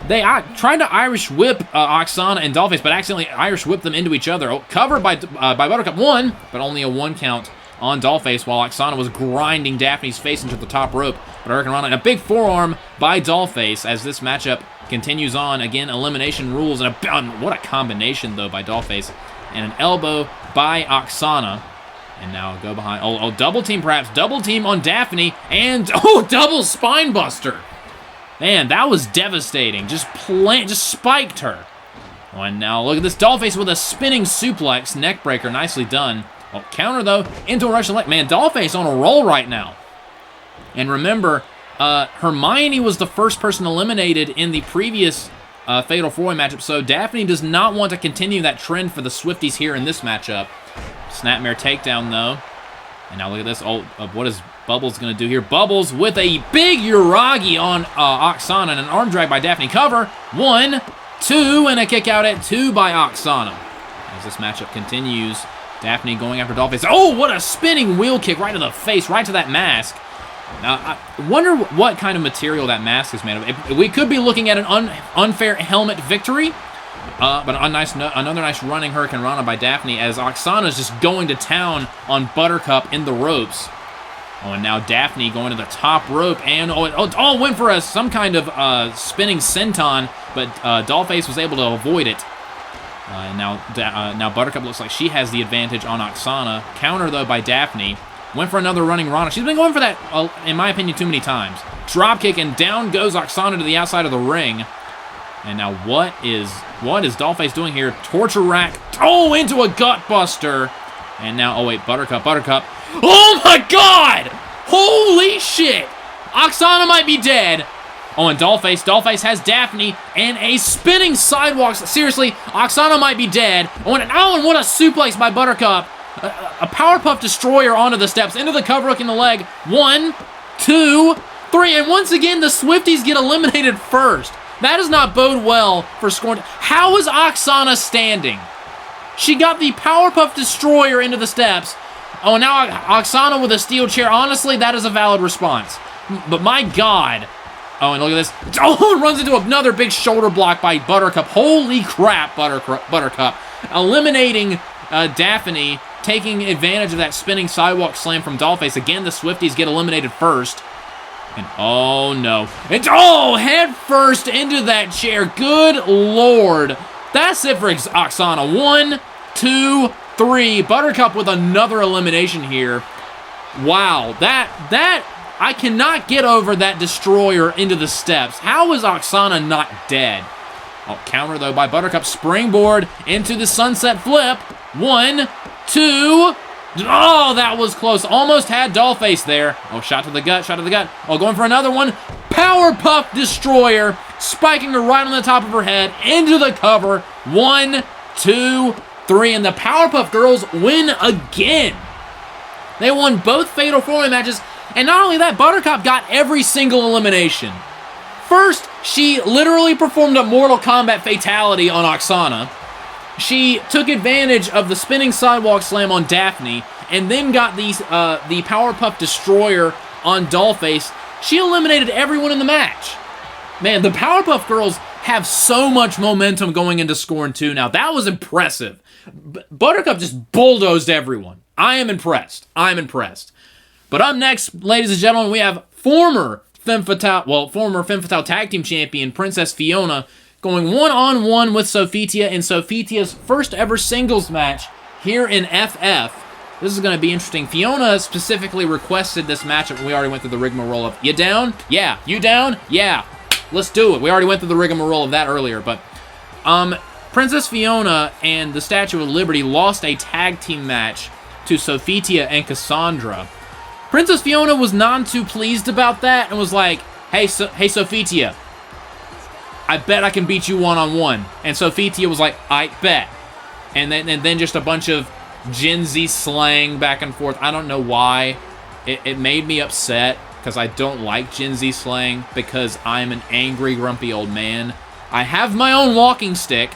They tried to Irish whip Aksana and Dollface, but accidentally Irish whipped them into each other. Covered by Buttercup, one, but only a 1 count on Dollface, while Aksana was grinding Daphne's face into the top rope. But Hurricanrana, a big forearm by Dollface as this matchup continues on. Again, elimination rules, and what a combination though by Dollface, and an elbow by Aksana. And now go behind. Double team perhaps. Double team on Daphne. And, double spine buster. Man, that was devastating. Just spiked her. And now look at this. Dollface with a spinning suplex. Neck breaker. Nicely done. Counter, though, into a Russian leg. Man, Dollface on a roll right now. And remember, Hermione was the first person eliminated in the previous Fatal 4-Way matchup. So Daphne does not want to continue that trend for the Swifties here in this matchup. Snapmare takedown, though. And now look at this. What is Bubbles going to do here? Bubbles with a big Uragi on Aksana, and an arm drag by Daphne. Cover. 1, 2, and a kick out at 2 by Aksana. As this matchup continues, Daphne going after Dollface. Oh, what a spinning wheel kick right to the face, right to that mask. Now, I wonder what kind of material that mask is made of. We could be looking at an unfair helmet victory, but another nice running Hurricane Rana by Daphne as Aksana is just going to town on Buttercup in the ropes. Oh, and now Daphne going to the top rope, and went for some kind of spinning senton, but Dollface was able to avoid it. And now Buttercup looks like she has the advantage on Aksana. Counter, though, by Daphne. Went for another running Rana. She's been going for that, in my opinion, too many times. Dropkick, and down goes Aksana to the outside of the ring. And now what is Dollface doing here? Torture rack. Oh, into a gutbuster. And now, oh wait, Buttercup. Oh my god! Holy shit! Aksana might be dead. Oh, and Dollface has Daphne and a spinning sidewalk. Seriously, Aksana might be dead. Oh, and what a suplex by Buttercup. A Powerpuff Destroyer onto the steps, into the cover hook in the leg. 1, 2, 3, and once again, the Swifties get eliminated first. That does not bode well for Scorn. How is Aksana standing? She got the Powerpuff Destroyer into the steps. Oh, now Aksana with a steel chair. Honestly, that is a valid response. But my god. Oh, and look at this. Oh, and runs into another big shoulder block by Buttercup. Holy crap, Buttercup. Eliminating Daphne, taking advantage of that spinning sidewalk slam from Dollface. Again, the Swifties get eliminated first. And oh no. And head first into that chair. Good lord. That's it for Aksana. 1, 2, 3. Buttercup with another elimination here. Wow. That I cannot get over that destroyer into the steps. How is Aksana not dead? Oh, counter though by Buttercup. Springboard into the sunset flip. 1, 2. Oh, that was close. Almost had Dollface there. Oh, shot to the gut. Oh, going for another one. Powerpuff Destroyer. Spiking her right on the top of her head. Into the cover. 1, 2, 3. And the Powerpuff Girls win again. They won both Fatal 4-Way matches. And not only that, Buttercup got every single elimination. First, she literally performed a Mortal Kombat fatality on Aksana. She took advantage of the spinning sidewalk slam on Daphne, and then got the Powerpuff Destroyer on Dollface. She eliminated everyone in the match. Man, the Powerpuff Girls have so much momentum going into Scorn 2 now. That was impressive. Buttercup just bulldozed everyone. I am impressed. But up next, ladies and gentlemen, we have former Femme Fatale Tag Team Champion Princess Fiona going one-on-one with Sophitia in Sophitia's first ever singles match here in FF. This is going to be interesting. Fiona specifically requested this matchup. We already went through the rigmarole of, you down? Yeah. You down? Yeah. Let's do it. We already went through the rigmarole of that earlier, but Princess Fiona and the Statue of Liberty lost a tag team match to Sophitia and Cassandra. Princess Fiona was none too pleased about that and was like, hey Sophitia, I bet I can beat you one-on-one. And Sophitia was like, I bet. And then just a bunch of Gen Z slang back and forth. I don't know why. It made me upset because I don't like Gen Z slang because I'm an angry, grumpy old man. I have my own walking stick.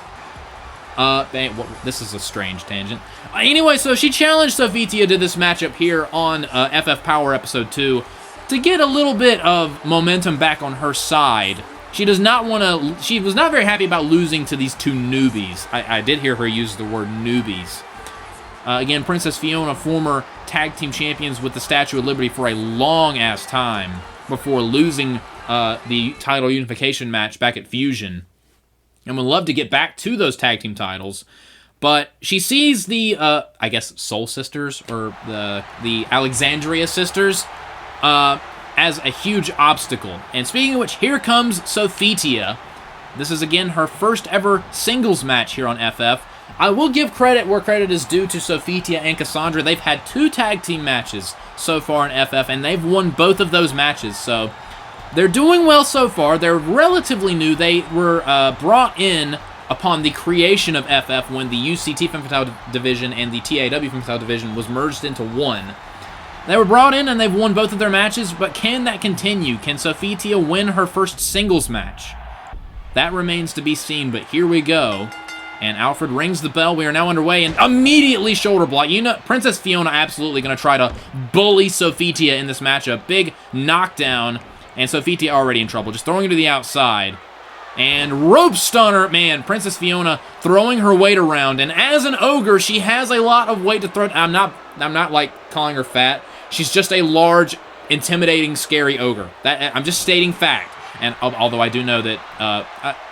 This is a strange tangent. Anyway, so she challenged Sophitia to this matchup here on FF Power Episode 2 to get a little bit of momentum back on her side. She was not very happy about losing to these two newbies. I did hear her use the word newbies. Again, Princess Fiona, former tag team champions with the Statue of Liberty for a long-ass time before losing the title unification match back at Fusion. And would love to get back to those tag team titles. But she sees the, I guess, Soul Sisters, or the Alexandria Sisters, as a huge obstacle. And speaking of which, here comes Sophitia. This is, again, her first ever singles match here on FF. I will give credit where credit is due to Sophitia and Cassandra. They've had 2 tag team matches so far in FF, and they've won both of those matches. So they're doing well so far. They're relatively new. They were brought in upon the creation of FF when the UCT Femme Fatale division and the TAW Femme Fatale division was merged into one. They were brought in and they've won both of their matches, but can that continue? Can Sophitia win her first singles match? That remains to be seen, but here we go. And Alfred rings the bell. We are now underway, and immediately shoulder block. You know, Princess Fiona absolutely going to try to bully Sophitia in this matchup. Big knockdown, and Sophitia already in trouble. Just throwing her to the outside. And rope stunner. Man, Princess Fiona throwing her weight around. And as an ogre, she has a lot of weight to throw. I'm not like calling her fat. She's just a large, intimidating, scary ogre. I'm just stating fact. And although I do know that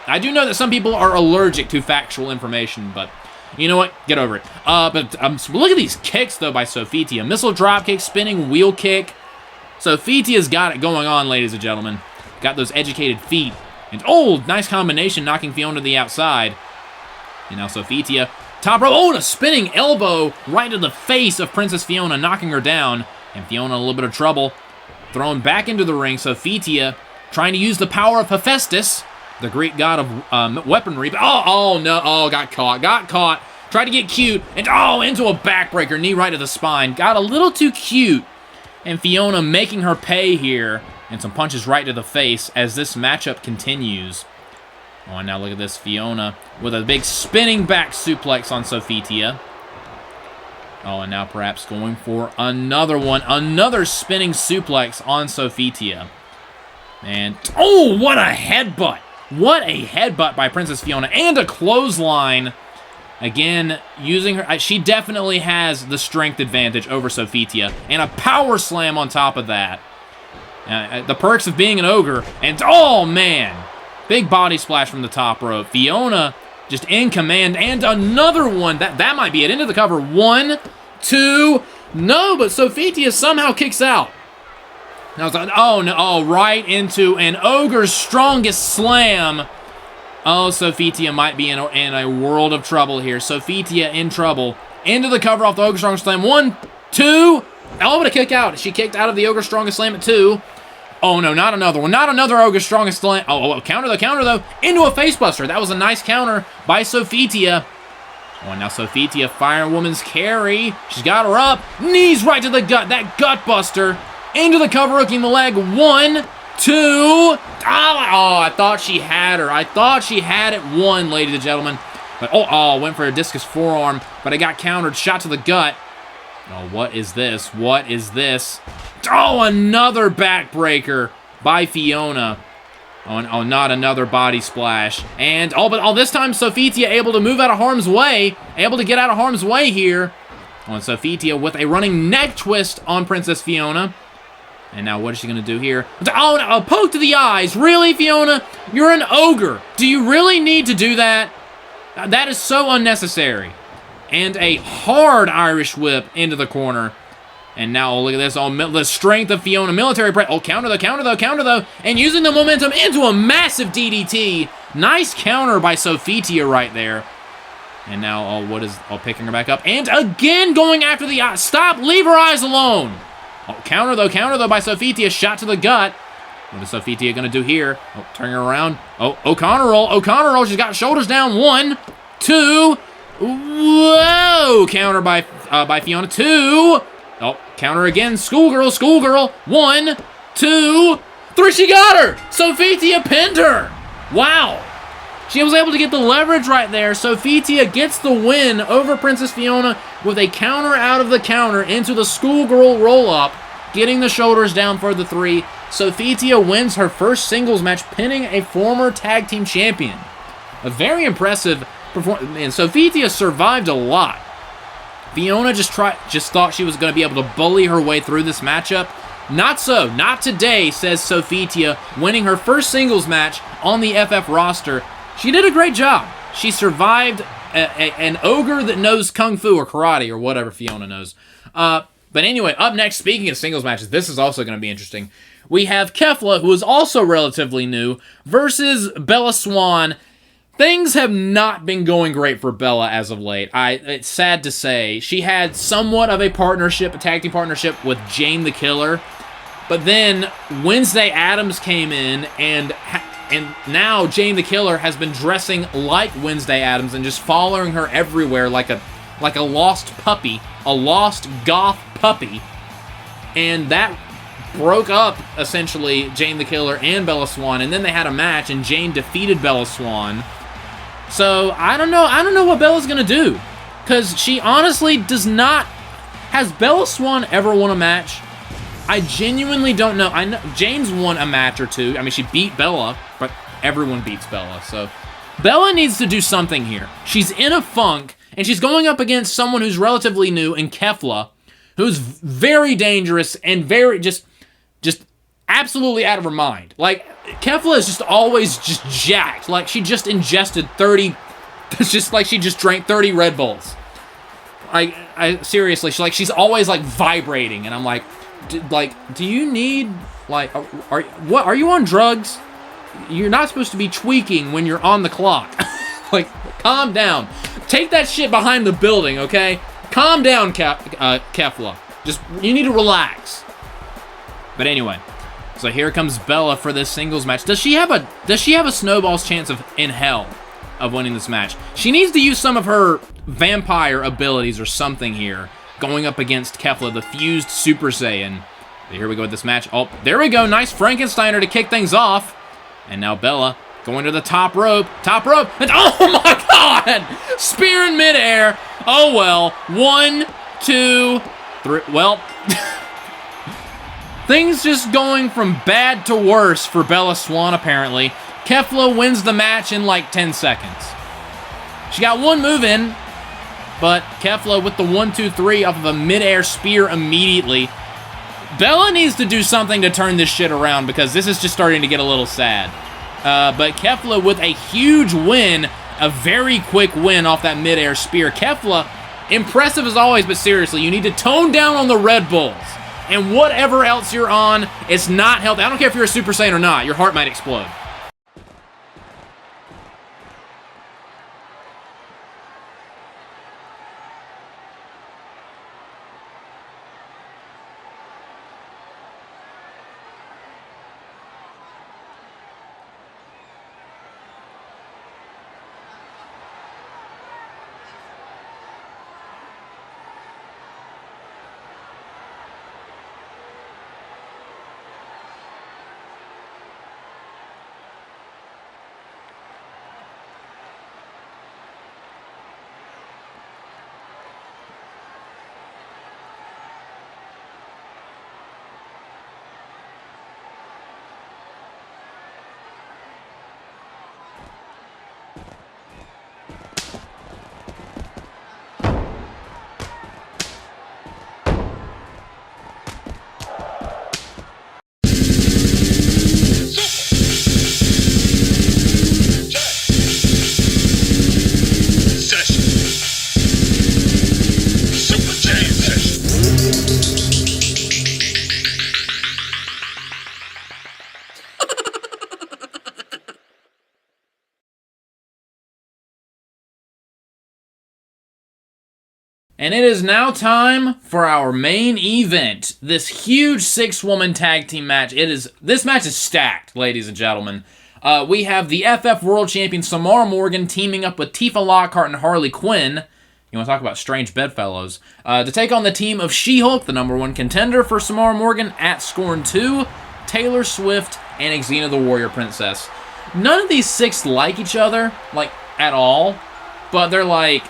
I do know that some people are allergic to factual information, but you know what? Get over it. But look at these kicks though by Sophitia. Missile drop kick, spinning wheel kick. Sophitia's got it going on, ladies and gentlemen. Got those educated feet. And oh, nice combination, knocking Fiona to the outside. And now Sophitia, top rope. Oh, and a spinning elbow right to the face of Princess Fiona, knocking her down. And Fiona in a little bit of trouble. Thrown back into the ring. Sophitia trying to use the power of Hephaestus, the Greek god of weaponry. Oh, no. Oh, got caught. Tried to get cute. And oh, into a backbreaker. Knee right to the spine. Got a little too cute. And Fiona making her pay here. And some punches right to the face as this matchup continues. Oh, and now look at this. Fiona with a big spinning back suplex on Sophitia. Oh, and now perhaps going for another one. Another spinning suplex on Sophitia. And, oh, what a headbutt. What a headbutt by Princess Fiona. And a clothesline. Again, using her. She definitely has the strength advantage over Sophitia. And a power slam on top of that. The perks of being an ogre. And, oh, man. Big body splash from the top rope. Fiona just in command. And another one. That might be it. Into the cover. 1, 2. No, but Sophitia somehow kicks out. Now it's like, oh, no. Oh, right into an ogre's strongest slam. Oh, Sophitia might be in a world of trouble here. Sophitia in trouble. Into the cover off the ogre's strongest slam. 1, 2. Oh, but a kick out. She kicked out of the ogre's strongest slam at 2. Oh, no, not another one. Not another ogre's strongest slam. Oh, counter though. Into a facebuster. That was a nice counter by Sophitia. Oh, and now Sophitia, Firewoman's carry. She's got her up. Knees right to the gut. That gut buster. Into the cover, hooking the leg. 1, 2. Oh, I thought she had her. I thought she had it 1, ladies and gentlemen. But, went for a discus forearm, but it got countered. Shot to the gut. Oh, what is this? What is this? Oh, another backbreaker by Fiona. Oh, not another body splash. And, but this time Sophitia able to move out of harm's way. Able to get out of harm's way here. Oh, and Sophitia with a running neck twist on Princess Fiona. And now what is she going to do here? Oh, no, a poke to the eyes. Really, Fiona? You're an ogre. Do you really need to do that? That is so unnecessary. And a hard Irish whip into the corner. And now, look at this. Oh, the strength of Fiona. Military press. Oh, counter though. And using the momentum into a massive DDT. Nice counter by Sophitia right there. And now, picking her back up. And again going after the eye. Stop. Leave her eyes alone. Oh, counter though by Sophitia. Shot to the gut. What is Sophitia going to do here? Oh, turning her around. Oh, O'Connor roll. She's got shoulders down. 1, 2. Whoa. Counter by Fiona. 2. Oh, counter again. Schoolgirl. 1, 2, 3. She got her. Sophitia pinned her. Wow. She was able to get the leverage right there. Sophitia gets the win over Princess Fiona with a counter out of the counter into the schoolgirl roll-up, getting the shoulders down for the 3. Sophitia wins her first singles match, pinning a former tag team champion. A very impressive performance. And Sophitia survived a lot. Fiona just thought she was going to be able to bully her way through this matchup. Not so. Not today, says Sophitia, winning her first singles match on the FF roster. She did a great job. She survived an ogre that knows kung fu or karate or whatever Fiona knows. But anyway, up next, speaking of singles matches, this is also going to be interesting. We have Kefla, who is also relatively new, versus Bella Swan. Things have not been going great for Bella as of late. It's sad to say. She had somewhat of a tag team partnership with Jane the Killer. But then Wednesday Addams came in, and now Jane the Killer has been dressing like Wednesday Addams and just following her everywhere like a lost puppy, a lost goth puppy. And that broke up, essentially, Jane the Killer and Bella Swan, and then they had a match, and Jane defeated Bella Swan. So, I don't know what Bella's gonna do. Because she honestly does not... Has Bella Swan ever won a match? I genuinely don't know. I know Jane's won a match or two. I mean, she beat Bella, but everyone beats Bella, so... Bella needs to do something here. She's in a funk, and she's going up against someone who's relatively new in Kefla, who's very dangerous and very just absolutely out of her mind. Like, Kefla is just always just jacked. Like, she just ingested 30... It's just like she just drank 30 Red Bulls. I seriously, she's always, like, vibrating, and I'm like, do you need, like, are you on drugs? You're not supposed to be tweaking when you're on the clock. Like, calm down. Take that shit behind the building, okay? Calm down, Kefla. You need to relax. But anyway, so here comes Bella for this singles match. Does she have a snowball's chance in hell of winning this match? She needs to use some of her vampire abilities or something here, going up against Kefla, the fused Super Saiyan. But here we go with this match. Oh, there we go. Nice Frankensteiner to kick things off. And now Bella going to the top rope, and oh my god! Spear in midair. Oh well. 1, 2, 3. Well, things just going from bad to worse for Bella Swan, apparently. Kefla wins the match in like 10 seconds. She got one move in, but Kefla with the 1, 2, 3 off of a midair spear immediately. Bella needs to do something to turn this shit around because this is just starting to get a little sad. But Kefla with a huge win, a very quick win off that midair spear. Kefla, impressive as always, but seriously, you need to tone down on the Red Bulls. And whatever else you're on, it's not healthy. I don't care if you're a Super Saiyan or not, your heart might explode. And it is now time for our main event. This huge 6-woman tag team match. This match is stacked, ladies and gentlemen. We have the FF World Champion Samara Morgan teaming up with Tifa, Lockhart, and Harley Quinn. You want to talk about strange bedfellows. To take on the team of She-Hulk, the #1 contender for Samara Morgan at Scorn 2, Taylor Swift, and Xena the Warrior Princess. None of these 6 like each other, like, at all. But they're like,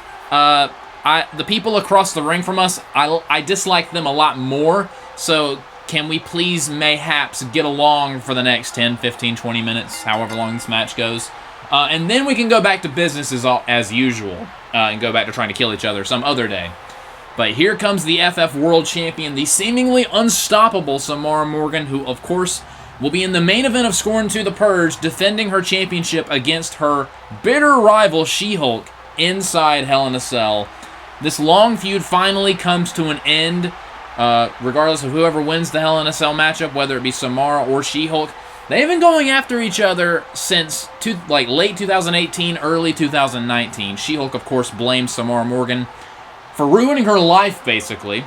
the people across the ring from us, I dislike them a lot more, so can we please mayhaps get along for the next 10, 15, 20 minutes, however long this match goes, and then we can go back to business as usual, and go back to trying to kill each other some other day. But here comes the FF World Champion, the seemingly unstoppable Samara Morgan, who, of course, will be in the main event of Scorn 2 The Purge, defending her championship against her bitter rival She-Hulk inside Hell in a Cell. This long feud finally comes to an end, regardless of whoever wins the Hell in a Cell matchup, whether it be Samara or She-Hulk. They've been going after each other since late 2018, early 2019. She-Hulk, of course, blames Samara Morgan for ruining her life, basically.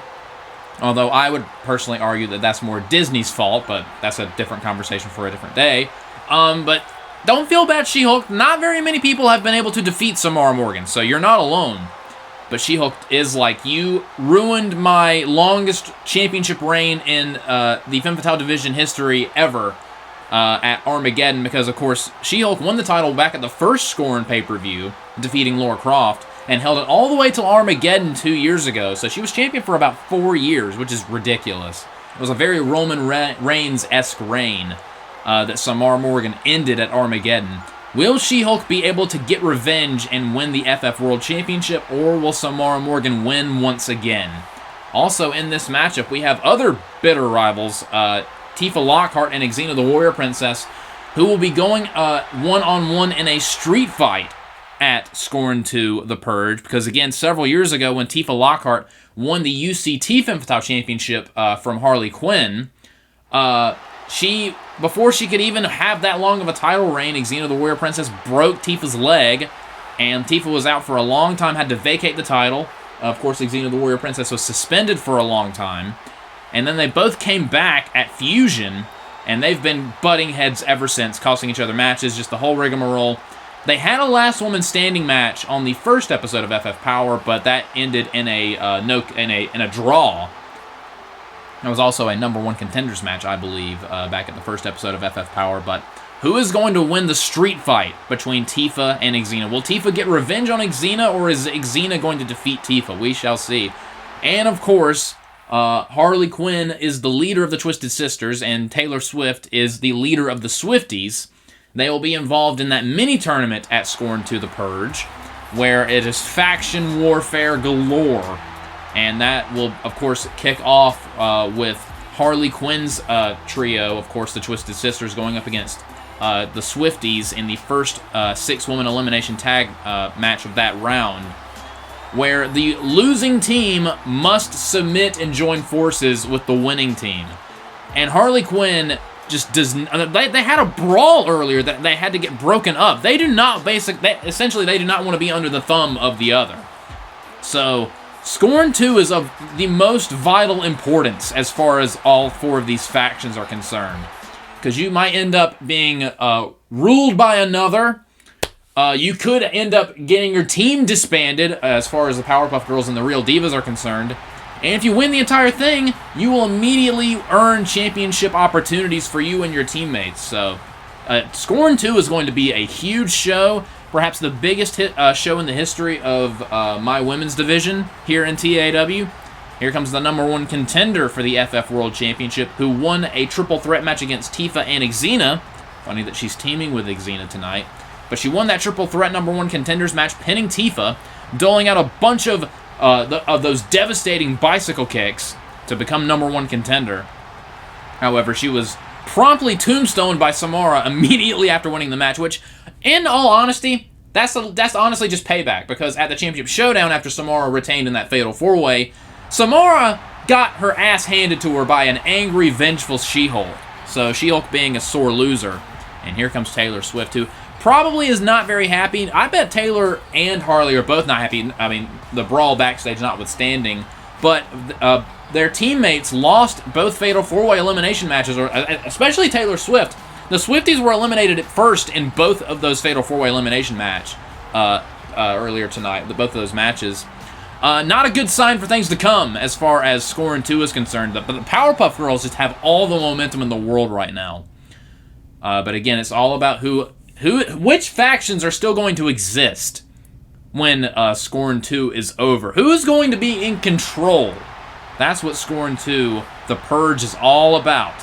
Although I would personally argue that that's more Disney's fault, but that's a different conversation for a different day. But don't feel bad, She-Hulk. Not very many people have been able to defeat Samara Morgan, so you're not alone. But She-Hulk is like, you ruined my longest championship reign in the Femme Fatale division history ever at Armageddon, because, of course, She-Hulk won the title back at the first Scorn pay-per-view, defeating Lara Croft, and held it all the way till Armageddon 2 years ago. So she was champion for about 4 years, which is ridiculous. It was a very Roman Reigns-esque reign that Samara Morgan ended at Armageddon. Will She-Hulk be able to get revenge and win the FF World Championship, or will Samara Morgan win once again? Also in this matchup, we have other bitter rivals, Tifa Lockhart and Xena the Warrior Princess, who will be going one-on-one in a street fight at Scorn 2 The Purge, because again, several years ago when Tifa Lockhart won the UCT Femme Fatale Championship from Harley Quinn, before she could even have that long of a title reign, Xena the Warrior Princess broke Tifa's leg, and Tifa was out for a long time, had to vacate the title. Of course, Xena the Warrior Princess was suspended for a long time, and then they both came back at Fusion, and they've been butting heads ever since, costing each other matches, just the whole rigmarole. They had a last woman standing match on the first episode of FF Power, but that ended in a draw. It was also a number 1 contenders match, I believe, back at the first episode of FF Power. But who is going to win the street fight between Tifa and Xena? Will Tifa get revenge on Xena, or is Xena going to defeat Tifa? We shall see. And, of course, Harley Quinn is the leader of the Twisted Sisters, and Taylor Swift is the leader of the Swifties. They will be involved in that mini-tournament at Scorn 2 The Purge, where it is faction warfare galore. And that will, of course, kick off with Harley Quinn's trio, of course, the Twisted Sisters, going up against the Swifties in the first 6-woman elimination tag match of that round, where the losing team must submit and join forces with the winning team. And Harley Quinn just does. They had a brawl earlier that they had to get broken up. They do not essentially they do not want to be under the thumb of the other. So Scorn 2 is of the most vital importance as far as all 4 of these factions are concerned, because you might end up being ruled by another. You could end up getting your team disbanded as far as the Powerpuff Girls and the Real Divas are concerned. And if you win the entire thing, you will immediately earn championship opportunities for you and your teammates. So, Scorn 2 is going to be a huge show, perhaps the biggest show in the history of my women's division here in TAW. Here comes the number 1 contender for the FF World Championship, who won a triple threat match against Tifa and Xena. Funny that she's teaming with Xena tonight. But she won that triple threat number 1 contenders match, pinning Tifa, doling out a bunch of those devastating bicycle kicks to become number 1 contender. However, she was promptly tombstoned by Samara immediately after winning the match, which, in all honesty, that's honestly just payback, because at the Championship Showdown, after Samara retained in that Fatal 4-Way, Samara got her ass handed to her by an angry, vengeful She-Hulk. So She-Hulk being a sore loser. And here comes Taylor Swift, who probably is not very happy. I bet Taylor and Harley are both not happy. I mean, the brawl backstage notwithstanding. But their teammates lost both Fatal 4-Way elimination matches, or especially Taylor Swift. The Swifties were eliminated at first in both of those Fatal 4-Way elimination match earlier tonight, both of those matches. Not a good sign for things to come as far as Scorn 2 is concerned. But the Powerpuff Girls just have all the momentum in the world right now. But again, it's all about which factions are still going to exist when Scorn 2 is over. Who's going to be in control? That's what Scorn 2, The Purge, is all about.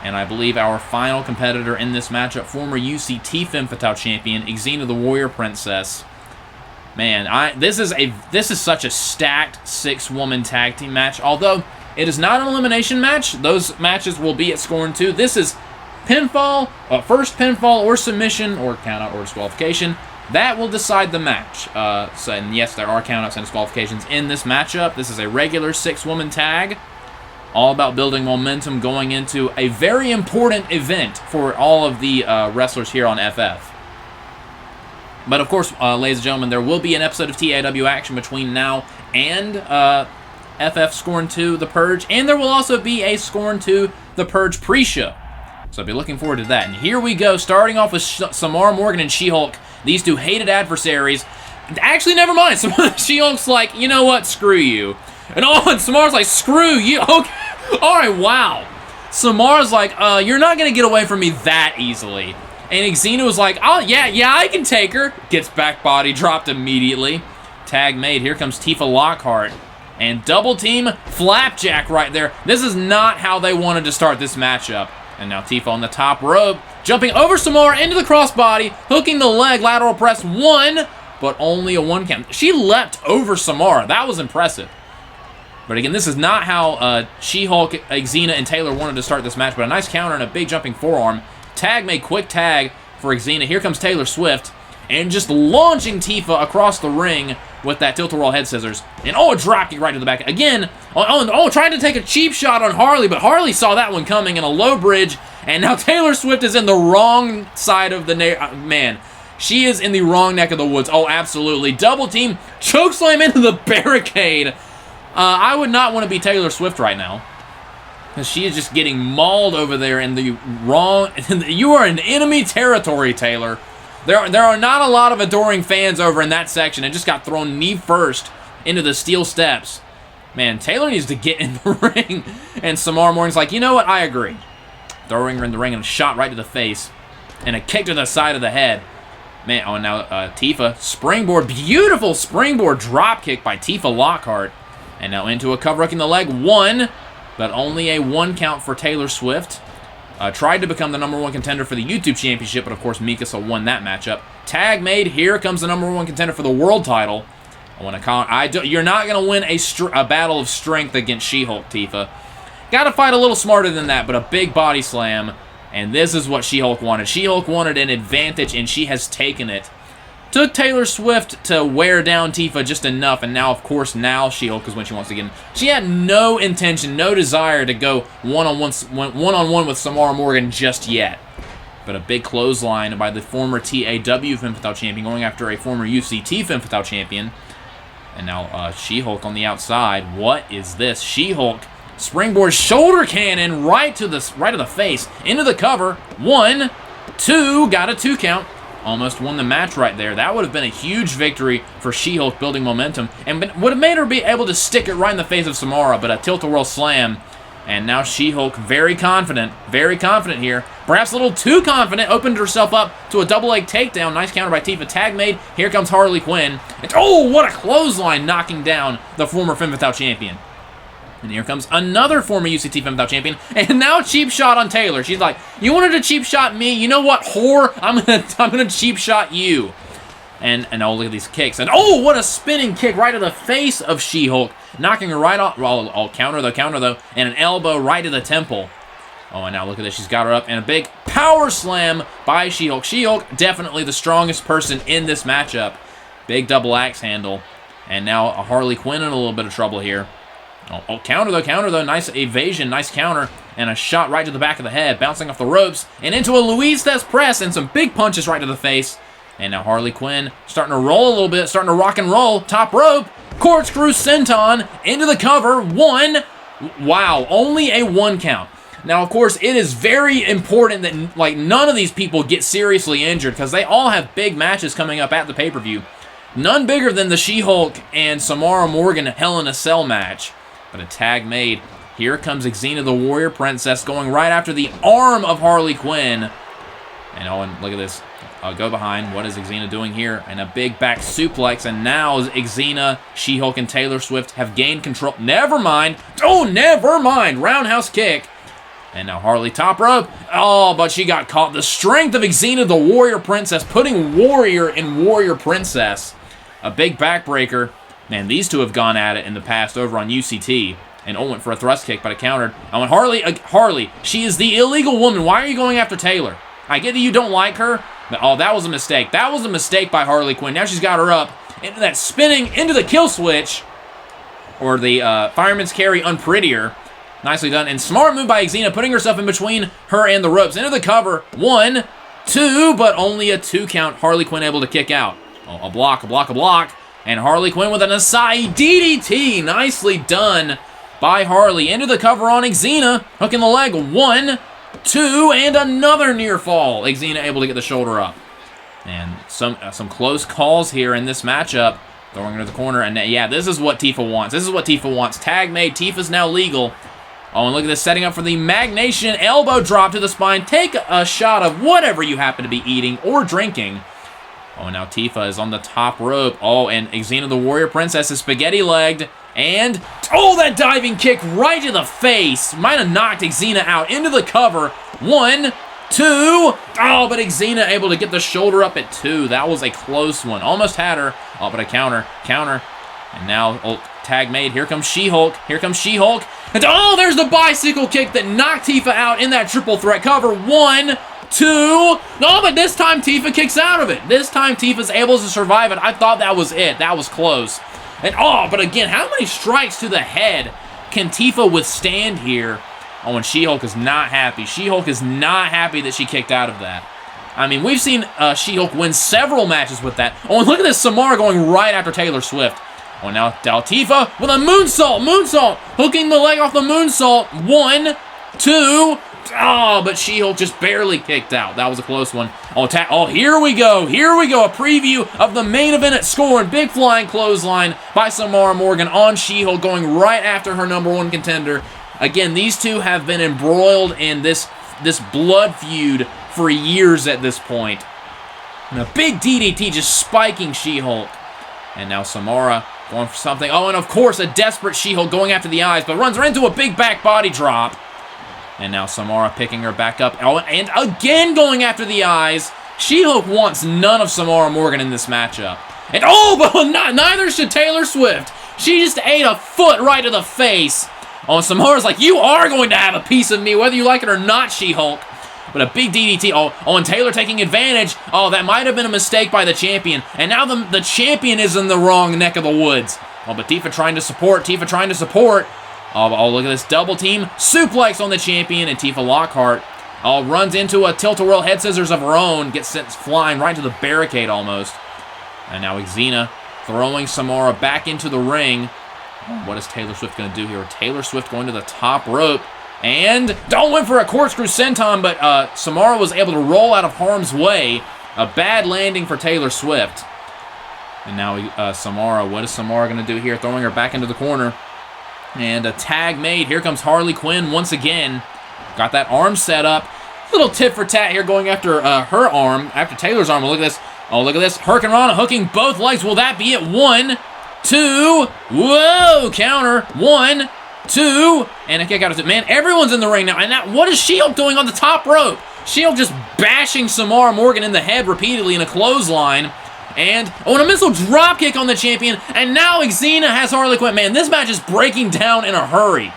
And I believe our final competitor in this matchup, former UCT Femme Fatale champion, Xena the Warrior Princess. Man, this is such a stacked 6-woman tag team match. Although it is not an elimination match, those matches will be at Scorn 2. This is pinfall, first pinfall or submission or countout or disqualification. That will decide the match. And yes, there are countouts and disqualifications in this matchup. This is a regular 6-woman tag. All about building momentum going into a very important event for all of the wrestlers here on FF. But of course, ladies and gentlemen, there will be an episode of TAW action between now and FF Scorn 2 The Purge. And there will also be a Scorn 2 The Purge pre-show. So I'll be looking forward to that. And here we go, starting off with Samara Morgan and She-Hulk, these two hated adversaries. actually, never mind. So She-Hulk's like, you know what? Screw you. And Samara's like, screw you. Okay. All right, wow. Samara's like, you're not going to get away from me that easily. And Xena was like, oh, yeah, I can take her. Gets back body dropped immediately. Tag made. Here comes Tifa Lockhart. And double team Flapjack right there. This is not how they wanted to start this matchup. And now Tifa on the top rope. Jumping over Samara into the crossbody. Hooking the leg. Lateral press. 1. But only a 1 count. She leapt over Samara. That was impressive. But again, this is not how She-Hulk, Xena, and Taylor wanted to start this match. But a nice counter and a big jumping forearm. Tag made, quick tag for Xena. Here comes Taylor Swift. And just launching Tifa across the ring with that tilt-a-whirl head scissors. And a drop kick right to the back. Again, trying to take a cheap shot on Harley. But Harley saw that one coming in a low bridge. And now Taylor Swift is in the wrong side of the... man, she is in the wrong neck of the woods. Oh, absolutely. Double team, chokeslam into the barricade. I would not want to be Taylor Swift right now. Because she is just getting mauled over there in the wrong... You are in enemy territory, Taylor. There are not a lot of adoring fans over in that section. It just got thrown knee first into the steel steps. Man, Taylor needs to get in the ring. And Samara Morgan's like, you know what? I agree. Throwing her in the ring and a shot right to the face. And a kick to the side of the head. Man, oh, now Tifa, springboard. Beautiful springboard drop kick by Tifa Lockhart. And now into a cover hooking the leg. 1, but only a 1 count for Taylor Swift. Tried to become the #1 contender for the YouTube Championship, but of course Mikasa won that matchup. Tag made. Here comes the #1 contender for the world title. You're not going to win a battle of strength against She-Hulk, Tifa. Got to fight a little smarter than that, but a big body slam. And this is what She-Hulk wanted. She-Hulk wanted an advantage, and she has taken it. Took Taylor Swift to wear down Tifa just enough, and now, of course, She-Hulk is when she wants to get in. She had no intention, no desire to go one-on-one with Samara Morgan just yet. But a big clothesline by the former TAW Femme Fatale Champion going after a former UCT Femme Fatale Champion. And now She-Hulk on the outside. What is this? She-Hulk springboard shoulder cannon right to the face. Into the cover. 1, 2, got a 2 count. Almost won the match right there. That would have been a huge victory for She-Hulk, building momentum. And would have made her be able to stick it right in the face of Samara, but a tilt-a-whirl slam. And now She-Hulk very confident here. Perhaps a little too confident, opened herself up to a double leg takedown. Nice counter by Tifa. Tag made. Here comes Harley Quinn. And, what a clothesline, knocking down the former Femme Fatale Champion. And here comes another former UCT Femme Fatale Champion. And now cheap shot on Taylor. She's like, you wanted to cheap shot me? You know what, whore? I'm gonna cheap shot you. And oh, look at these kicks. And what a spinning kick right to the face of She-Hulk. Knocking her right off. I'll counter though. And an elbow right to the temple. Oh, and now look at this. She's got her up. And a big power slam by She-Hulk. She-Hulk, definitely the strongest person in this matchup. Big double axe handle. And now Harley Quinn in a little bit of trouble here. Counter though. Nice evasion, nice counter. And a shot right to the back of the head, bouncing off the ropes. And into a Louise Test press and some big punches right to the face. And now Harley Quinn starting to roll a little bit, starting to rock and roll. Top rope, corkscrew senton, into the cover. 1. Wow, only a 1 count. Now, of course, it is very important that none of these people get seriously injured because they all have big matches coming up at the pay-per-view. None bigger than the She-Hulk and Samara Morgan Hell in a Cell match. But a tag made. Here comes Xena the Warrior Princess going right after the arm of Harley Quinn. And look at this. Go behind. What is Xena doing here? And a big back suplex. And now Xena, She-Hulk, and Taylor Swift have gained control. Never mind. Never mind. Roundhouse kick. And now Harley top rope. But she got caught. The strength of Xena the Warrior Princess putting Warrior in Warrior Princess. A big backbreaker. Man, these two have gone at it in the past over on UCT. And went for a thrust kick, but it countered. And when Harley, she is the illegal woman. Why are you going after Taylor? I get that you don't like her, but that was a mistake. That was a mistake by Harley Quinn. Now she's got her up into that spinning, into the kill switch. Or the fireman's carry unprettier. Nicely done. And smart move by Xena, putting herself in between her and the ropes. Into the cover. 1, 2, but only a 2 count. Harley Quinn able to kick out. A block. And Harley Quinn with an Asai DDT. Nicely done by Harley. Into the cover on Xena. Hooking the leg. 1, 2, and another near fall. Xena able to get the shoulder up. And some close calls here in this matchup. Throwing her to the corner. And yeah, this is what Tifa wants. This is what Tifa wants. Tag made. Tifa's now legal. Oh, and look at this, setting up for the Magnation elbow drop to the spine. Take a shot of whatever you happen to be eating or drinking. Oh, and now Tifa is on the top rope. Oh, and Xena the Warrior Princess is spaghetti-legged. And, oh, that diving kick right to the face. Might have knocked Xena out into the cover. 1, 2. Oh, but Xena able to get the shoulder up at 2. That was a close one. Almost had her. Oh, but a counter. And now, oh, tag made. Here comes She-Hulk. And oh, there's the bicycle kick that knocked Tifa out in that triple threat cover. 1, 2. No, but this time Tifa kicks out of it. This time Tifa's able to survive it. I thought that was it. That was close. And oh, but again, how many strikes to the head can Tifa withstand here? Oh, and She-Hulk is not happy. She-Hulk is not happy that she kicked out of that. I mean, we've seen She-Hulk win several matches with that. Oh, and look at this Samara going right after Taylor Swift. Oh, now Tifa with a moonsault, hooking the leg off the moonsault. 1, 2. Oh, but She-Hulk just barely kicked out. That was a close one. Oh, here we go. A preview of the main event at Scorn. Big flying clothesline by Samara Morgan on She-Hulk, going right after her #1 contender. Again, these two have been embroiled in this blood feud for years at this point. And a big DDT just spiking She-Hulk. And now Samara going for something. Oh, and of course, a desperate She-Hulk going after the eyes, but runs right into a big back body drop. And now Samara picking her back up. Oh, and again going after the eyes. She-Hulk wants none of Samara Morgan in this matchup. And oh, but neither should Taylor Swift. She just ate a foot right to the face. Oh, and Samara's like, you are going to have a piece of me, whether you like it or not, She-Hulk. But a big DDT. Oh, and Taylor taking advantage. Oh, that might have been a mistake by the champion. And now the champion is in the wrong neck of the woods. Oh, but Tifa trying to support. Oh, look at this double team. Suplex on the champion, and Tifa Lockhart runs into a tilt-a-whirl head scissors of her own. Gets sent flying right to the barricade almost. And now Xena throwing Samara back into the ring. What is Taylor Swift going to do here? Taylor Swift going to the top rope. And don't went for a corkscrew senton, but Samara was able to roll out of harm's way. A bad landing for Taylor Swift. And now Samara, what is Samara going to do here? Throwing her back into the corner. And a tag made. Here comes Harley Quinn once again. Got that arm set up. Little tit for tat here going after her arm, after Taylor's arm. Look at this. Oh, look at this. Hurricanrana hooking both legs. Will that be it? 1, 2. Whoa, counter. 1, 2. And a kick out of it. Man, everyone's in the ring now. And now, what is Shield doing on the top rope? Shield just bashing Samara Morgan in the head repeatedly in a clothesline. And, oh, and a missile dropkick on the champion. And now Xena has Harley Quinn. Man, this match is breaking down in a hurry.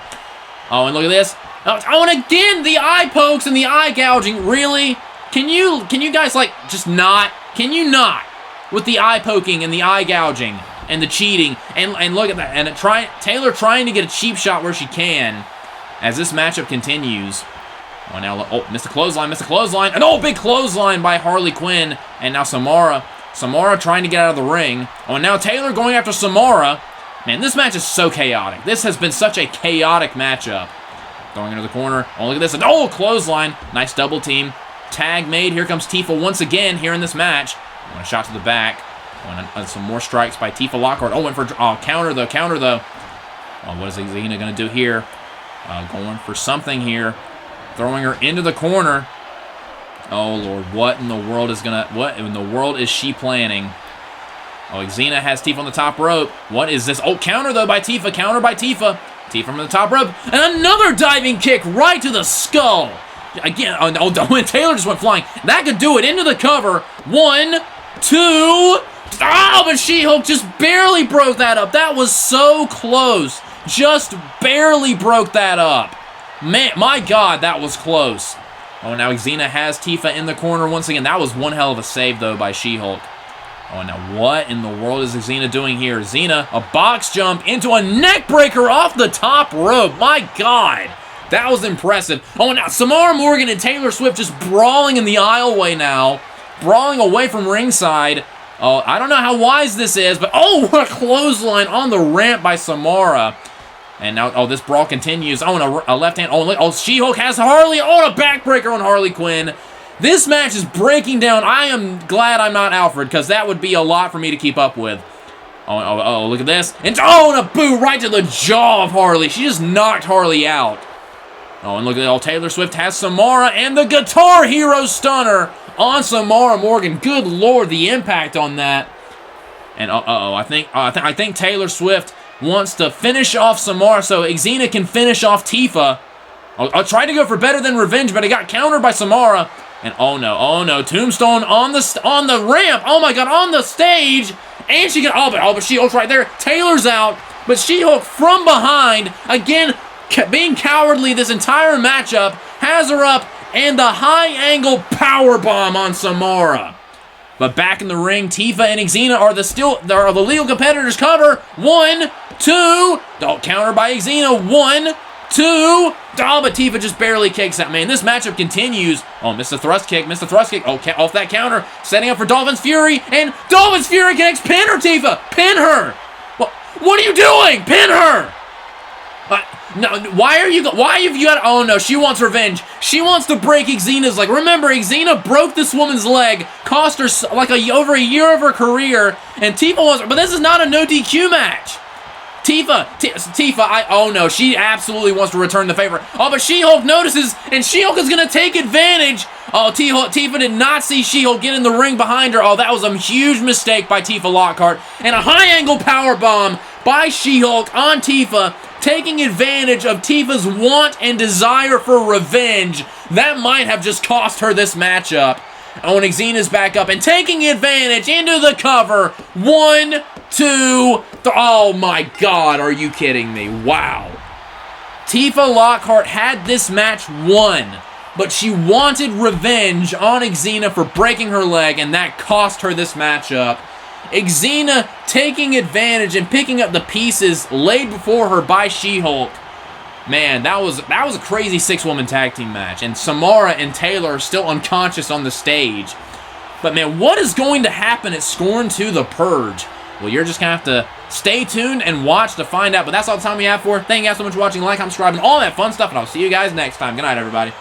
Oh, and look at this. Oh, and again, the eye pokes and the eye gouging. Really? Can you guys, like, just not? Can you not? With the eye poking and the eye gouging and the cheating. And look at that. And Taylor trying to get a cheap shot where she can as this matchup continues. Oh, now, missed a clothesline. And big clothesline by Harley Quinn. And now Samara trying to get out of the ring. Oh, and now Taylor going after Samara. Man, this match is so chaotic. This has been such a chaotic matchup. Going into the corner. Oh, look at this. And clothesline. Nice double team. Tag made. Here comes Tifa once again here in this match. Oh, a shot to the back. Oh, and some more strikes by Tifa Lockhart. Oh, went for counter though. Oh, what is Xena going to do here? Going for something here. Throwing her into the corner. Oh, Lord, what in the world is she planning? Oh, Xena has Tifa on the top rope. What is this? Oh, counter, though, by Tifa. Tifa from the top rope. And another diving kick right to the skull. Again, when Taylor just went flying. That could do it into the cover. 1, 2. Oh, but She-Hulk just barely broke that up. That was so close. Just barely broke that up. Man, my God, that was close. Oh, now Xena has Tifa in the corner once again. That was one hell of a save, though, by She-Hulk. Oh, now what in the world is Xena doing here? Xena, a box jump into a neck breaker off the top rope. My God, that was impressive. Oh, now Samara Morgan and Taylor Swift just brawling in the aisleway now. Brawling away from ringside. Oh, I don't know how wise this is, but what a clothesline on the ramp by Samara. And now, this brawl continues. Oh, and a left hand. Oh, She-Hulk has Harley. Oh, and a backbreaker on Harley Quinn. This match is breaking down. I am glad I'm not Alfred, because that would be a lot for me to keep up with. Oh, look at this. And and a boot right to the jaw of Harley. She just knocked Harley out. Oh, and look at Taylor Swift has Samara and the Guitar Hero Stunner on Samara Morgan. Good Lord, the impact on that. And I think Taylor Swift wants to finish off Samara so Xena can finish off Tifa. I tried to go for better than revenge, but I got countered by Samara. And oh no, Tombstone on the ramp. Oh my God, on the stage. And she got but She-Hulk's right there. Taylor's out, but She-Hulk from behind again, being cowardly this entire matchup, has her up, and the high-angle powerbomb on Samara. But back in the ring, Tifa and Xena are the legal competitors. Cover. 1, 2. Counter by Xena. 1, 2. But Tifa just barely kicks that, man. This matchup continues. Oh, missed the thrust kick. Oh, off that counter. Setting up for Dolphin's Fury. And Dolphin's Fury connects. Pin her, Tifa. Pin her. What are you doing? Pin her. No, why have you got, oh no, she wants revenge. She wants to break Xena's leg. Remember, Xena broke this woman's leg, cost her like over a year of her career, and Tifa wants, but this is not a no DQ match. Tifa, oh no, she absolutely wants to return the favor. Oh, but She-Hulk notices, and She-Hulk is going to take advantage. Oh, Tifa did not see She-Hulk get in the ring behind her. Oh, that was a huge mistake by Tifa Lockhart. And a high-angle powerbomb by She-Hulk on Tifa, taking advantage of Tifa's want and desire for revenge. That might have just cost her this matchup. Oh, and Xena's back up and taking advantage into the cover. 1, 2, 3. Oh my God, are you kidding me? Wow. Tifa Lockhart had this match won, but she wanted revenge on Xena for breaking her leg, and that cost her this matchup. Xena taking advantage and picking up the pieces laid before her by She-Hulk. Man, that was a crazy 6-woman tag team match, and Samara and Taylor are still unconscious on the stage. But man, what is going to happen at Scorn 2 The Purge? Well, you're just going to have to stay tuned and watch to find out. But that's all the time we have for. Thank you guys so much for watching. Like, comment, subscribe, and all that fun stuff, and I'll see you guys next time. Good night, everybody.